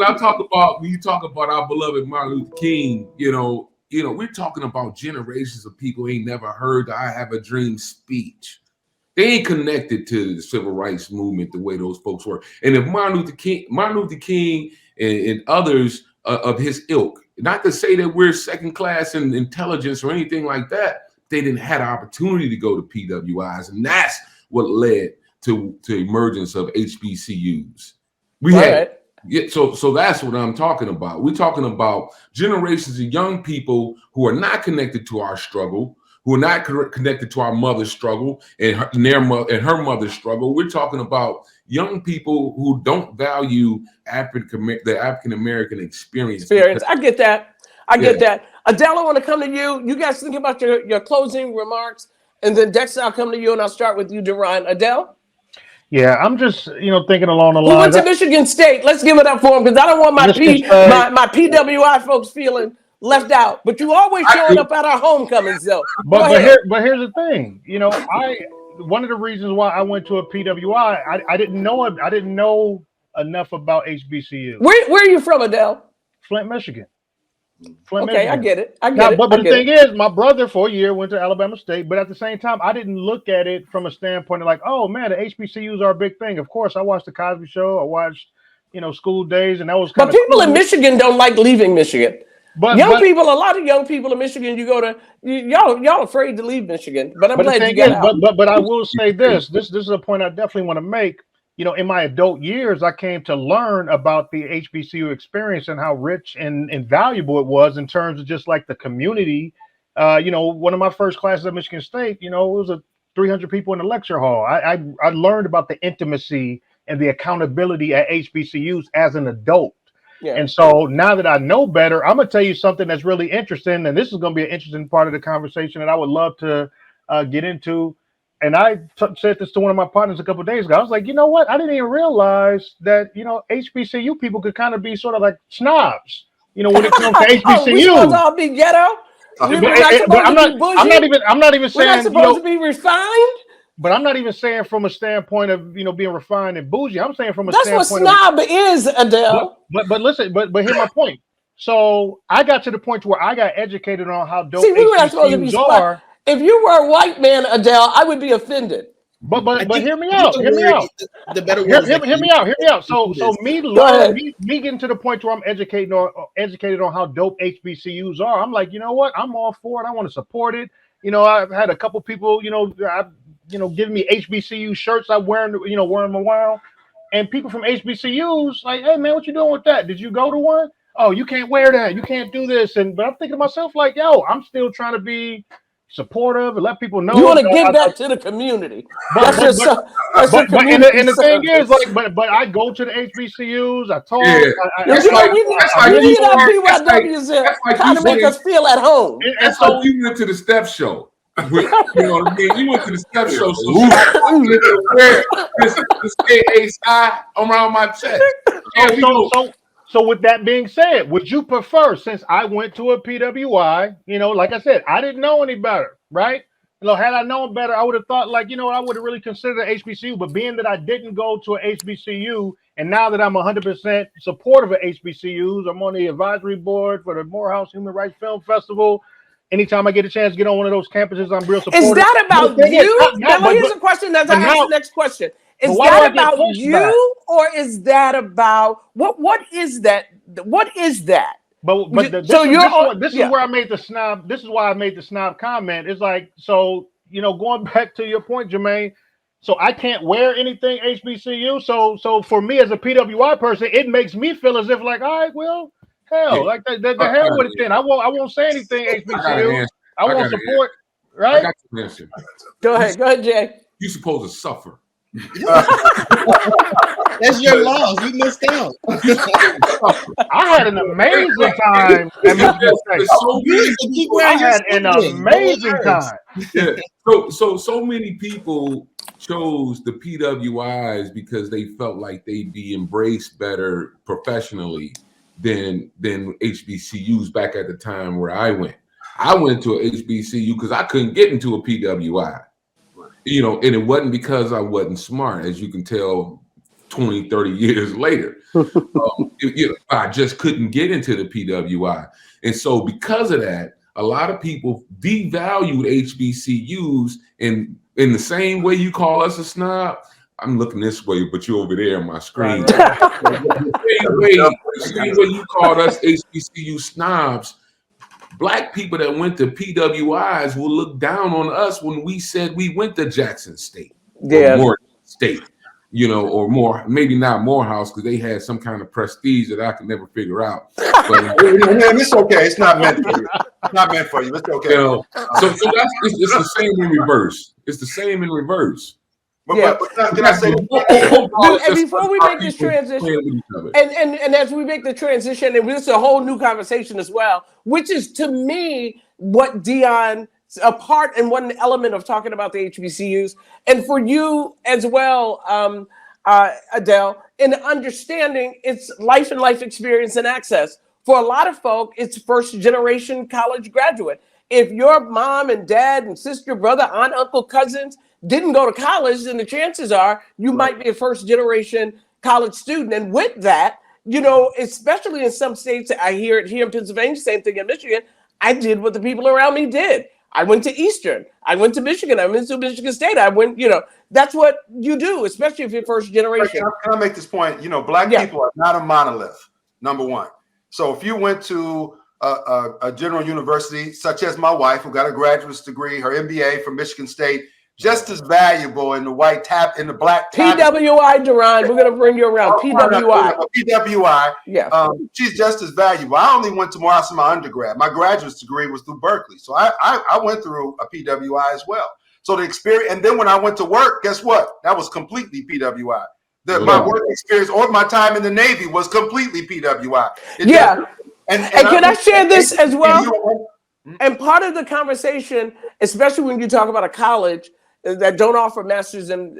you talk about our beloved Martin Luther King, we're talking about generations of people ain't never heard the "I Have a Dream" speech. They ain't connected to the civil rights movement the way those folks were. And if Martin Luther King and others of his ilk, not to say that we're second class in intelligence or anything like that, they didn't have the opportunity to go to PWIs. And that's what led to emergence of HBCUs. So that's what I'm talking about. We're talking about generations of young people who are not connected to our struggle, who are not connected to our mother's struggle and her mother's struggle. We're talking about young people who don't value the African American experience. I get that. I get that. Adell, I want to come to you. You guys think about your closing remarks, and then Dexter, I'll come to you, and I'll start with you, Duron. Adell? Yeah, I'm just thinking along the lines. Who went to Michigan State? Let's give it up for him because I don't want my PWI folks feeling left out, but you always showing up at our homecomings, though. But here's the thing. One of the reasons why I went to a PWI, I didn't know enough about HBCU. Where are you from, Adell? Flint, Michigan. Okay, I get it. But the thing is, my brother for a year went to Alabama State, but at the same time, I didn't look at it from a standpoint of like, oh man, the HBCUs are a big thing. Of course, I watched the Cosby Show. I watched, School Days, and that was kind of. But people in Michigan don't like leaving Michigan. But a lot of young people in Michigan, you go to y'all afraid to leave Michigan. But I'm glad you got out. But I will say this. This is a point I definitely want to make. In my adult years, I came to learn about the HBCU experience and how rich and valuable it was in terms of just like the community. One of my first classes at Michigan State, it was 300 people in the lecture hall. I learned about the intimacy and the accountability at HBCUs as an adult. Yeah. And so now that I know better, I'm going to tell you something that's really interesting. And this is going to be an interesting part of the conversation that I would love to get into. And I said this to one of my partners a couple of days ago. I was like, you know what? I didn't even realize that, HBCU people could kind of be sort of like snobs, when it comes to HBCU. We supposed to all be ghetto? I'm not even saying we're not supposed to be refined. But I'm not even saying from a standpoint of being refined and bougie. I'm saying from a that's standpoint. That's what snob is, Adell. But listen, but here's my point. So I got to the point where I got educated on how dope HBCUs are. If you were a white man, Adell, I would be offended. But hear me out. Hear me out. Hear me out. So me getting to the point where I'm educated on how dope HBCUs are. I'm like, you know what? I'm all for it. I want to support it. I've had a couple people, giving me HBCU shirts. I wear them a while, and people from HBCUs like, hey man, what you doing with that? Did you go to one? Oh, you can't wear that. You can't do this. But I'm thinking to myself like, yo, I'm still trying to be supportive and let people know. You want to give back to the community. And the thing is, like, but I go to the HBCUs. I talk. We need our PWIs kind of make us feel at home. That's like you went to the Steph Show. You know what I mean? You went to the Steph Show. So this KASI around my chest. So with that being said, would you prefer, since I went to a PWI, like I said, I didn't know any better, right? Had I known better, I would have thought like, I would have really considered HBCU. But being that I didn't go to a HBCU, and now that I'm 100% supportive of HBCUs, I'm on the advisory board for the Morehouse Human Rights Film Festival. Anytime I get a chance to get on one of those campuses, I'm real supportive. Is that about you? Here's a question as I ask the next question. Is that about you, or is that about what is that? What is that? This is where I made the snob. This is why I made the snob comment. It's like, so going back to your point, Jamaine. So I can't wear anything HBCU. So for me as a PWI person, it makes me feel as if like, all right, well, hell, like the hell with it. Then I won't say anything HBCU. I won't support. Right? I got the answer. Go ahead, Jay. You're supposed to suffer. That's your loss. You missed out. I had an amazing time. I had an amazing time. Yeah. So many people chose the PWIs because they felt like they'd be embraced better professionally than HBCUs back at the time where I went. I went to a HBCU because I couldn't get into a PWI. And it wasn't because I wasn't smart, as you can tell 20, 30 years later. I just couldn't get into the PWI. And so because of that, a lot of people devalued HBCUs, and in the same way you call us a snob, I'm looking this way, but you're over there on my screen. The same way you called us HBCU snobs, Black people that went to PWIs will look down on us when we said we went to Jackson State, or Morgan State, or more, maybe not Morehouse, because they had some kind of prestige that I could never figure out. But it's okay. It's not meant for you. It's not meant for you. It's okay. So it's the same in reverse. It's the same in reverse. But can I say? And before we make this transition, and as we make the transition, and this is a whole new conversation as well, which is to me what Deion a part and one element of talking about the HBCUs, and for you as well, Adell, in understanding its life and life experience and access. For a lot of folk, it's first generation college graduate. If your mom and dad and sister, brother, aunt, uncle, cousins didn't go to college, then the chances are you might be a first generation college student. And with that, you know, especially in some states, I hear it here in Pennsylvania, same thing in Michigan, I did what the people around me did. I went to Eastern. I went to Michigan. I went to Michigan State. I went, you know, that's what you do, especially if you're first generation. Can I make this point? You know, Black people are not a monolith, number one. So if you went to a general university, such as my wife, who got a graduate's degree, her MBA from Michigan State, just as valuable in the black PWI, Duron, we're going to bring you around. PWI. PWI. Yeah. She's just as valuable. I only went to Morehouse in my undergrad. My graduate's degree was through Berkeley. So I went through a PWI as well. So the experience, and then when I went to work, guess what? That was completely PWI. My work experience or my time in the Navy was completely PWI. And can I share this as well? And part of the conversation, especially when you talk about a college that don't offer master's and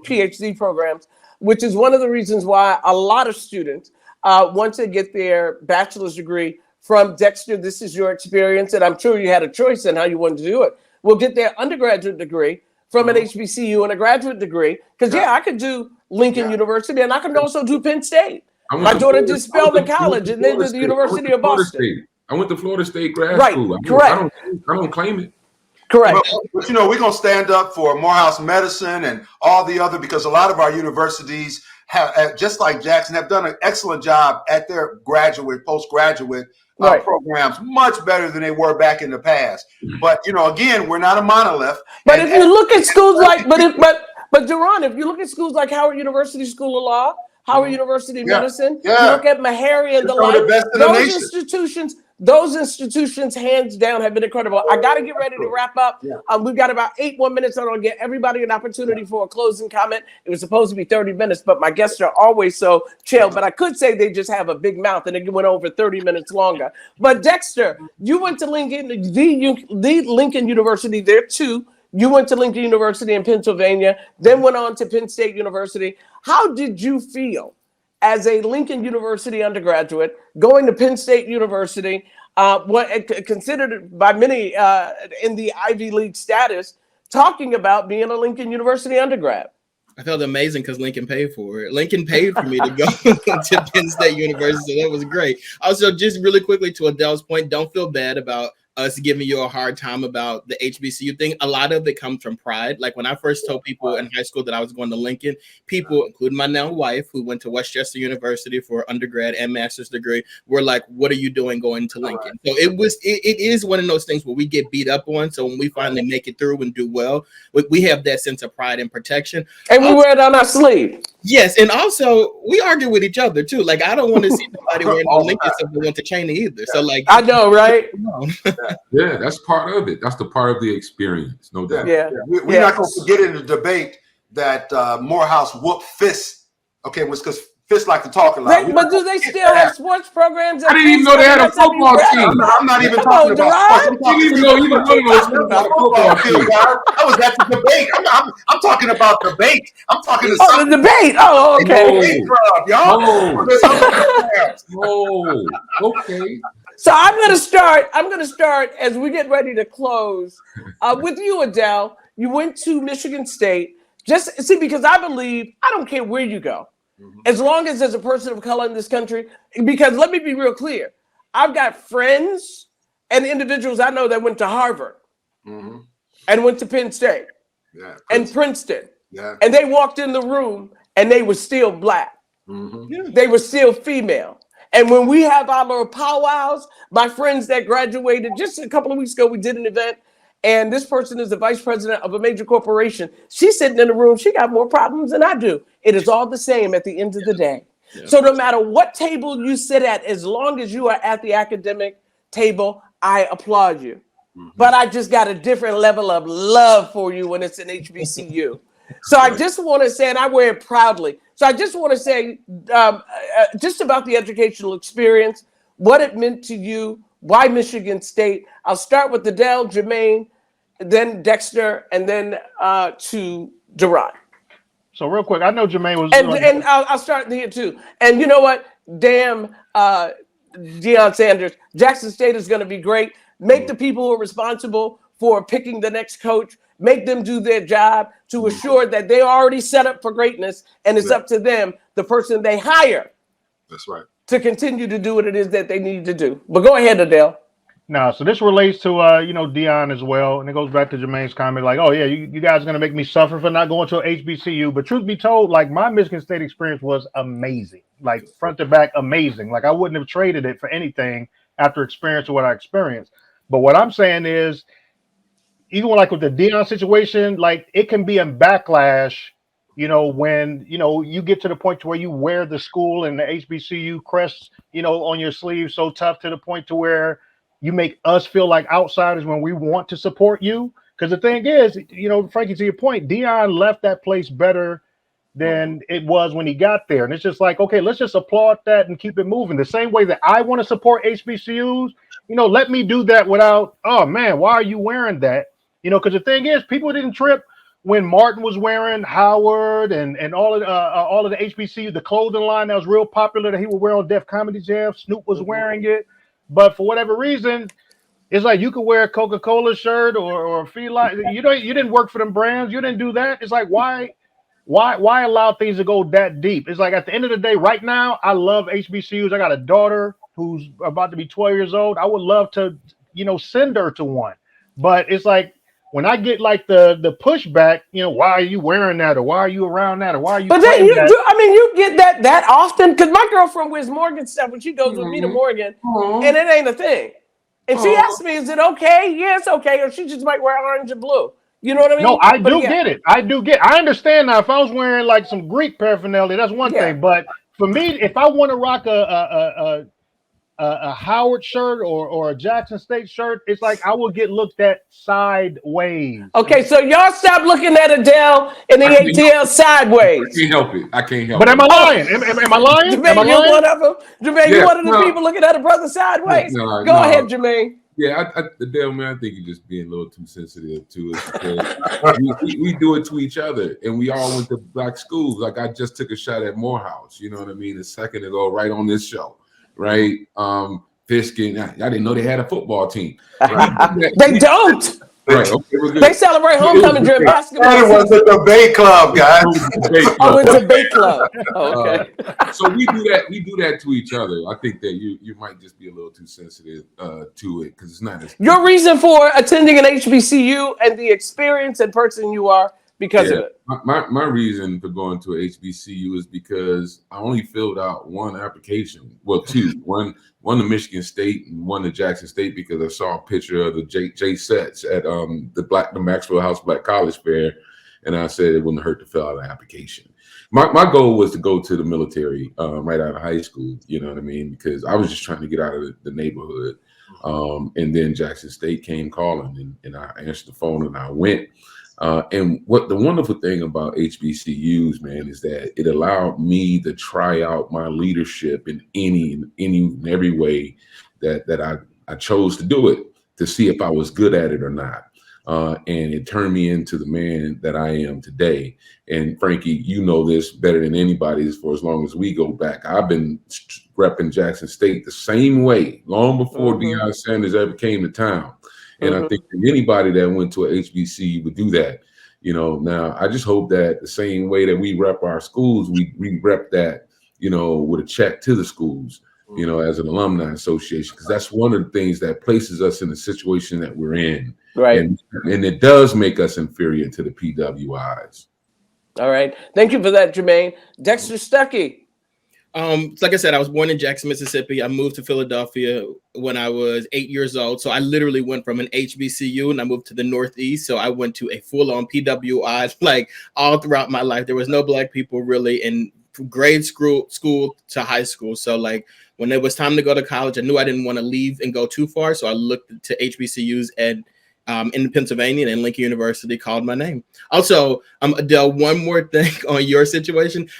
PhD programs, which is one of the reasons why a lot of students want to get their bachelor's degree from Dexter. This is your experience, and I'm sure you had a choice in how you wanted to do it. Will get their undergraduate degree from an HBCU and a graduate degree. Because I could do Lincoln University, and I can also do Penn State. My daughter did Spelman College, and then did the University of Boston. I went to Florida State grad school. Correct. I don't claim it. Correct. But you know, we're going to stand up for Morehouse Medicine and all the other, because a lot of our universities have, just like Jackson, have done an excellent job at their graduate, postgraduate programs, much better than they were back in the past. But, you know, again, we're not a monolith. But if you look at schools like, but Duron, if you look at schools like Howard University School of Law, Howard University Medicine, you look at Meharry and the like, those institutions, hands down, have been incredible. I got to get ready to wrap up. We've got about 8 more minutes. I'm going to get everybody an opportunity for a closing comment. It was supposed to be 30 minutes, but my guests are always so chill. But I could say they just have a big mouth, and it went over 30 minutes longer. But Dexter, you went to Lincoln, the Lincoln University there too. You went to Lincoln University in Pennsylvania, then went on to Penn State University. How did you feel as a Lincoln University undergraduate going to Penn State University, considered by many in the Ivy League status, talking about being a Lincoln University undergrad? I felt amazing because Lincoln paid for it. Lincoln paid for me to go to Penn State University. So that was great. Also, just really quickly to Adell's point, don't feel bad about us giving you a hard time about the HBCU thing. A lot of it comes from pride. Like when I first told people in high school that I was going to Lincoln, people, including my now wife, who went to Westchester University for undergrad and master's degree, were like, what are you doing going to Lincoln? So it is one of those things where we get beat up on. So when we finally make it through and do well, we have that sense of pride and protection. And we wear it on our sleeve. Yes, and also we argue with each other too. Like I don't want to see somebody wearing no Lincoln stuff that went to Cheney either. So like I know, right? Yeah, that's part of it. That's the part of the experience, no doubt. We're not going to forget in the debate that Morehouse whooped Fisk. Okay, was because Fisk like to talk a lot. But do they still have sports programs? I didn't even know they had a football team. I'm not even talking about sports. I didn't even know either one of those schools had a football team. I was at the debate. I'm talking about debate. I'm talking to the debate. Oh, okay. Okay. So I'm going to start as we get ready to close with you, Adell. You went to Michigan State. Just see, because I believe, I don't care where you go, as long as there's a person of color in this country. Because let me be real clear. I've got friends and individuals I know that went to Harvard and went to Penn State and Princeton. And they walked in the room and they were still Black. They were still female. And when we have our little powwows, my friends that graduated just a couple of weeks ago, we did an event, and this person is the vice president of a major corporation. She's sitting in the room. She got more problems than I do. It is all the same at the end of the day. So no matter what table you sit at, as long as you are at the academic table, I applaud you. But I just got a different level of love for you when it's an HBCU. So I just want to say, and I wear it proudly. So I just want to say just about the educational experience, what it meant to you, why Michigan State. I'll start with Adell, Jamaine, then Dexter, and then to Duron. So real quick, I know Jamaine was... And I'll start here too. And you know what? damn Deion Sanders. Jackson State is going to be great. Make the people who are responsible for picking the next coach, make them do their job to assure that they're already set up for greatness, and it's up to them, the person they hire. That's right. To continue to do what it is that they need to do. But go ahead, Adell. No, so this relates to Deion as well, and it goes back to Jamaine's comment, like, oh yeah, you guys are gonna make me suffer for not going to a HBCU. But truth be told, like my Michigan State experience was amazing, like front to back, amazing. Like I wouldn't have traded it for anything after experiencing what I experienced. But what I'm saying is, even like with the Deion situation, like it can be a backlash, when you get to the point to where you wear the school and the HBCU crest, on your sleeve so tough to the point to where you make us feel like outsiders when we want to support you. Because the thing is, Frankie, to your point, Deion left that place better than it was when he got there. And it's just like, okay, let's just applaud that and keep it moving. The same way that I want to support HBCUs, let me do that without, oh man, why are you wearing that? Because the thing is, people didn't trip when Martin was wearing Howard and all of the HBCU, the clothing line that was real popular that he would wear on Def Comedy Jam. Snoop was wearing it. But for whatever reason, it's like you could wear a Coca-Cola shirt or a Fila. You didn't work for them brands. You didn't do that. It's like, why allow things to go that deep? It's like at the end of the day, right now, I love HBCUs. I got a daughter who's about to be 12 years old. I would love to, send her to one. But it's like when I get like the pushback, why are you wearing that, or why are you around that, or why are you? But then you get that often, because my girlfriend wears Morgan stuff when she goes with me to Morgan, and it ain't a thing. And she asked me, "Is it okay?" Yeah, it's okay. Or she just might wear orange and blue. You know what I mean? No, I get it. I understand now. If I was wearing like some Greek paraphernalia, that's one thing. But for me, if I want to rock a Howard shirt or a Jackson State shirt, it's like I will get looked at sideways. Okay, so y'all stop looking at Adell and the ATL sideways. I can't help it. But am I lying? Am I lying? Jermaine, you're one of them. Jermaine, you're one of the people looking at a brother sideways. Go ahead, Jermaine. Yeah, Adell, man, I think you're just being a little too sensitive to it. Because we do it to each other, and we all went to black schools. Like I just took a shot at Morehouse, you know what I mean, a second ago, right on this show. Right, Fiskin. I didn't know they had a football team. Right? They don't. Right. Okay, they celebrate homecoming during basketball. It was a debate club, guys. Oh, it's a debate club. Oh, okay. So we do that. We do that to each other. I think that you might just be a little too sensitive to it because it's not as. Your reason for attending an HBCU and the experience and person you are because of it. My reason for going to a HBCU is because I only filled out one application. Well, two. One to Michigan State and one to Jackson State because I saw a picture of the J sets at the Maxwell House Black College Fair, and I said it wouldn't hurt to fill out an application. My goal was to go to the military right out of high school. You know what I mean? Because I was just trying to get out of the neighborhood. And then Jackson State came calling, and I answered the phone and I went. And what the wonderful thing about HBCUs, man, is that it allowed me to try out my leadership in any and every way that I chose to do it, to see if I was good at it or not. And it turned me into the man that I am today. And Frankie, you know this better than anybody for as long as we go back. I've been repping Jackson State the same way long before Deion Sanders ever came to town. And I think that anybody that went to a HBCU would do that. Now I just hope that the same way that we rep our schools, we rep that, with a check to the schools, as an alumni association, because that's one of the things that places us in the situation that we're in. Right. And it does make us inferior to the PWIs. All right. Thank you for that, Jamaine. Dexter Stuckey. Like I said, I was born in Jackson, Mississippi. I moved to Philadelphia when I was 8 years old. So I literally went from an HBCU and I moved to the Northeast. So I went to a full-on PWI, like all throughout my life. There was no black people really in grade school to high school. So like when it was time to go to college, I knew I didn't want to leave and go too far. So I looked to HBCUs and in Pennsylvania, and Lincoln University called my name. Also, Adell, one more thing on your situation.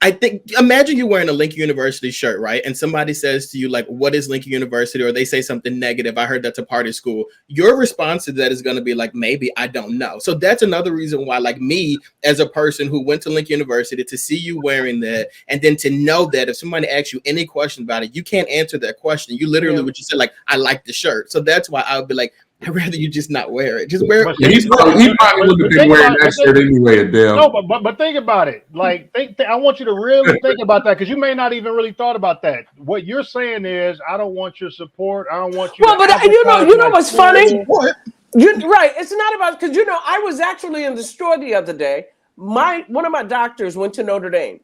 I think, imagine you wearing a Lincoln University shirt, right? And somebody says to you, like, what is Lincoln University? Or they say something negative. I heard that's a party school. Your response to that is going to be like, maybe, I don't know. So that's another reason why, like me, as a person who went to Lincoln University, to see you wearing that, and then to know that if somebody asks you any question about it, you can't answer that question. You literally would just say, like, I like the shirt. So that's why I would be like, I'd rather you just not wear it. Just wear it. Yeah, he probably would have been wearing that shirt anyway, Adell. No, but think about it. Like, I want you to really think about that, because you may not even really thought about that. What you're saying is, I don't want your support. I don't want you. Well, but you know what's funny? You're right. It's not about, because I was actually in the store the other day. One of my doctors went to Notre Dame.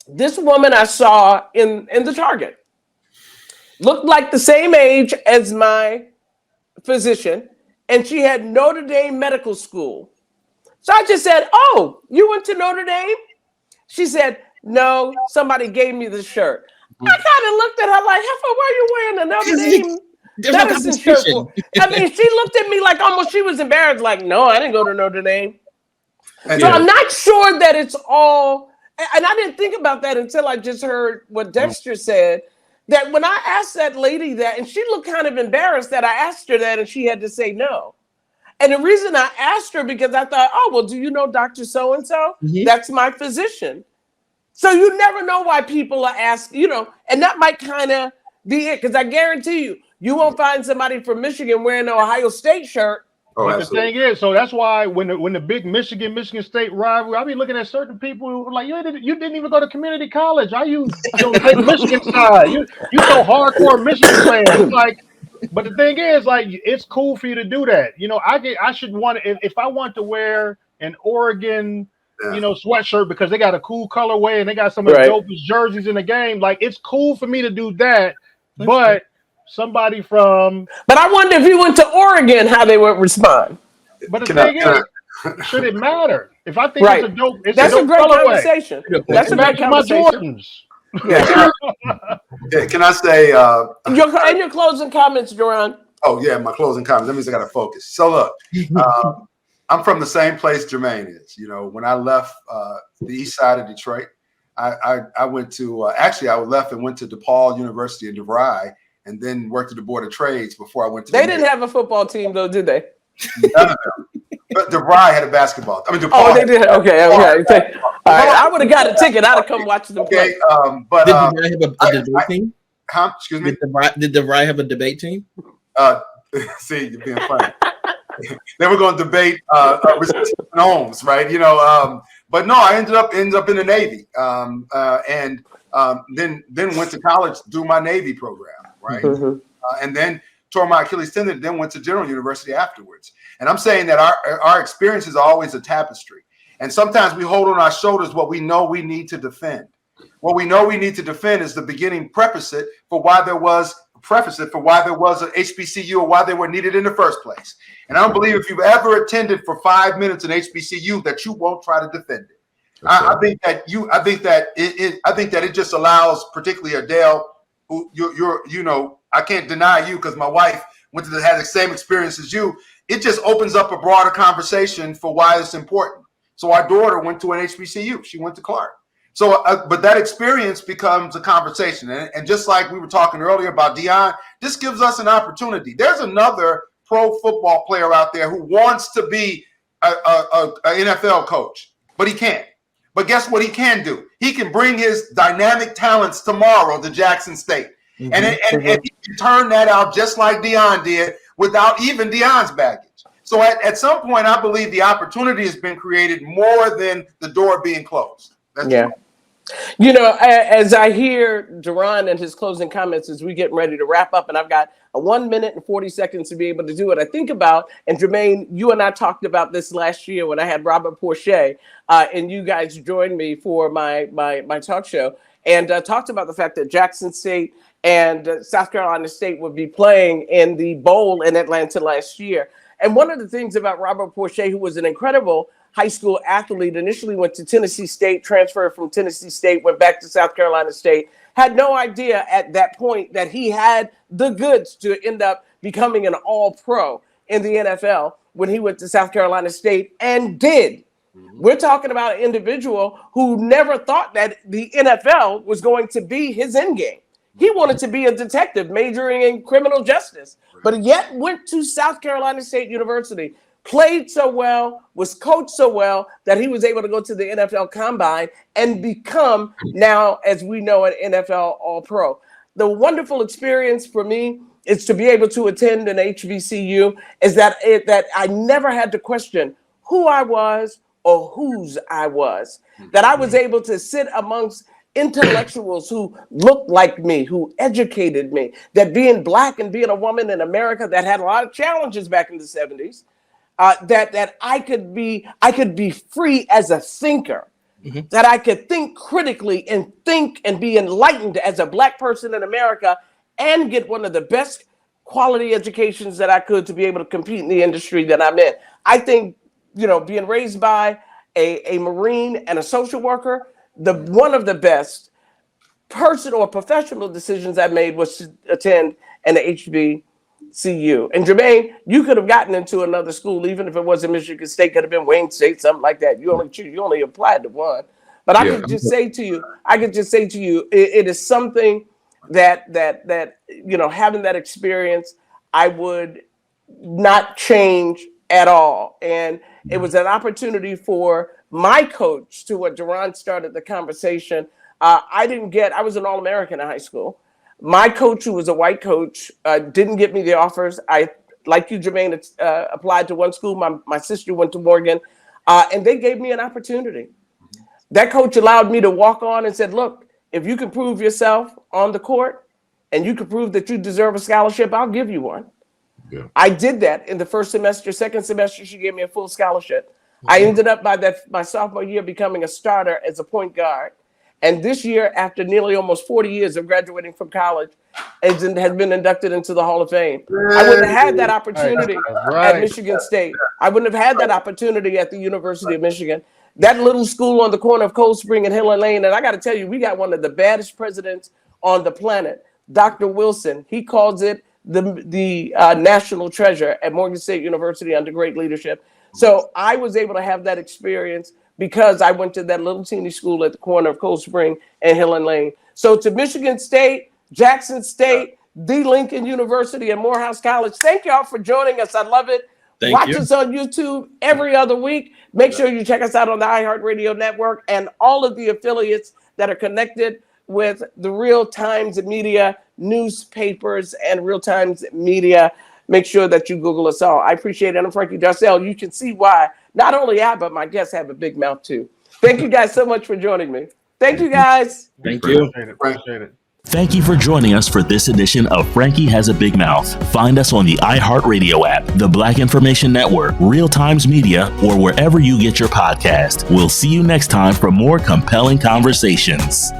This woman I saw in the Target looked like the same age as my physician, and she had Notre Dame Medical School. So I just said, "Oh, you went to Notre Dame?" She said, "No, somebody gave me the shirt." I kind of looked at her like, "Heifer, why are you wearing a Notre Dame medicine shirt for?" I mean, she looked at me like almost she was embarrassed, like, "No, I didn't go to Notre Dame." So I'm not sure that it's all, and I didn't think about that until I just heard what Dexter said. That when I asked that lady that, and she looked kind of embarrassed that I asked her that, and she had to say no. And the reason I asked her, because I thought, oh, well, do you know Dr. So-and-so? That's my physician. So you never know why people are asking, and that might kind of be it. Because I guarantee you won't find somebody from Michigan wearing an Ohio State shirt. Oh, but the thing is, so that's why when the big Michigan State rivalry, I be looking at certain people who are like, you didn't even go to community college. How you take Michigan side? You so hardcore Michigan fans. It's like, but the thing is, like, it's cool for you to do that. I should want if I want to wear an Oregon, sweatshirt because they got a cool colorway and they got some of the dopest jerseys in the game. Like, it's cool for me to do that, but somebody from. But I wonder if you went to Oregon, how they would respond. But the thing is, should it matter? If I think it's a dope, that's a great conversation. That's a great conversation. Yeah. Can I say? Your closing comments, Duron. Oh yeah, my closing comments. That means I got to focus. So look, I'm from the same place Jamaine is. When I left the east side of Detroit, I went to I left and went to DePaul University in DeVry. And then worked at the Board of Trades before I went to. They didn't have a football team though, did they? None of them. But DeVry had a basketball. DePaul they did. Okay. All right. I would have got a ticket. I'd have come watch them play. But did DeVry have a debate team? Excuse me. Did DeVry have a debate team? See, you're being funny. They were going to debate homes, right? But no, I ended up in the Navy, and then went to college to do my Navy program. Right. And then tore my Achilles tendon, then went to General University afterwards. And I'm saying that our experiences are always a tapestry. And sometimes we hold on our shoulders what we know we need to defend. What we know we need to defend is the beginning preface for why there was an HBCU or why they were needed in the first place. And I don't believe if you've ever attended for 5 minutes an HBCU that you won't try to defend it. I think that it just allows, particularly Adell, who I can't deny you because my wife had the same experience as you. It just opens up a broader conversation for why it's important. So our daughter went to an HBCU. She went to Clark. So, but that experience becomes a conversation. And just like we were talking earlier about Deion, this gives us an opportunity. There's another pro football player out there who wants to be an NFL coach, but he can't. But guess what he can do? He can bring his dynamic talents tomorrow to Jackson State. And he can turn that out just like Deion did without even Deion's baggage. So at some point, I believe the opportunity has been created more than the door being closed. That's true. As I hear Duron and his closing comments as we get ready to wrap up, and I've got 1 minute and 40 seconds to be able to do it, I think about, and Jamaine, you and I talked about this last year when I had Robert Porcher, and you guys joined me for my talk show, and talked about the fact that Jackson State and South Carolina State would be playing in the bowl in Atlanta last year. And one of the things about Robert Porcher, who was an incredible high school athlete, initially went to Tennessee State, transferred from Tennessee State, went back to South Carolina State, had no idea at that point that he had the goods to end up becoming an all-pro in the NFL when he went to South Carolina State, and did. We're talking about an individual who never thought that the NFL was going to be his end game. He wanted to be a detective majoring in criminal justice, but yet went to South Carolina State University, played so well, was coached so well that he was able to go to the NFL Combine and become now, as we know, an NFL All-Pro. The wonderful experience for me is to be able to attend an HBCU is that I never had to question who I was or whose I was, that I was able to sit amongst intellectuals who looked like me, who educated me, that being Black and being a woman in America that had a lot of challenges back in the 70s, that I could be free as a thinker, that I could think critically and think and be enlightened as a Black person in America and get one of the best quality educations that I could to be able to compete in the industry that I'm in. I think, being raised by a Marine and a social worker, one of the best personal or professional decisions I made was to attend an HBCU. And Jamaine, you could have gotten into another school, even if it wasn't Michigan State, could have been Wayne State, something like that. You only applied to one. But I could just say to you, it is something that having that experience, I would not change at all. And it was an opportunity for my coach, to what Duron started the conversation. I was an All-American in high school. My coach, who was a white coach, didn't give me the offers. I, like you, Jamaine, applied to one school. My sister went to Morgan, and they gave me an opportunity. That coach allowed me to walk on and said, look, if you can prove yourself on the court and you can prove that you deserve a scholarship, I'll give you one. Yeah. I did that in the first semester. Second semester, she gave me a full scholarship. I ended up my sophomore year becoming a starter as a point guard. And this year, after nearly almost 40 years of graduating from college, has been inducted into the Hall of Fame. I wouldn't have had that opportunity at Michigan State. I wouldn't have had that opportunity at the University of Michigan. That little school on the corner of Cold Spring and Hill and Lane. And I got to tell you, we got one of the baddest presidents on the planet, Dr. Wilson. He calls it the national treasure at Morgan State University under great leadership. So I was able to have that experience because I went to that little teeny school at the corner of Cold Spring and Hill and Lane. So to Michigan State, Jackson State, the Lincoln University, and Morehouse College, thank y'all for joining us. I love it. Watch us on YouTube every other week. Make sure you check us out on the iHeartRadio network and all of the affiliates that are connected with the Real Times Media newspapers and Real Times Media. Make sure that you Google us all. I appreciate it. I'm Frankie Darcell. You can see why not only I, but my guests have a big mouth too. Thank you guys so much for joining me. Thank you guys. Thank you. Appreciate it. Thank you for joining us for this edition of Frankie Has a Big Mouth. Find us on the iHeartRadio app, the Black Information Network, Real Times Media, or wherever you get your podcast. We'll see you next time for more compelling conversations.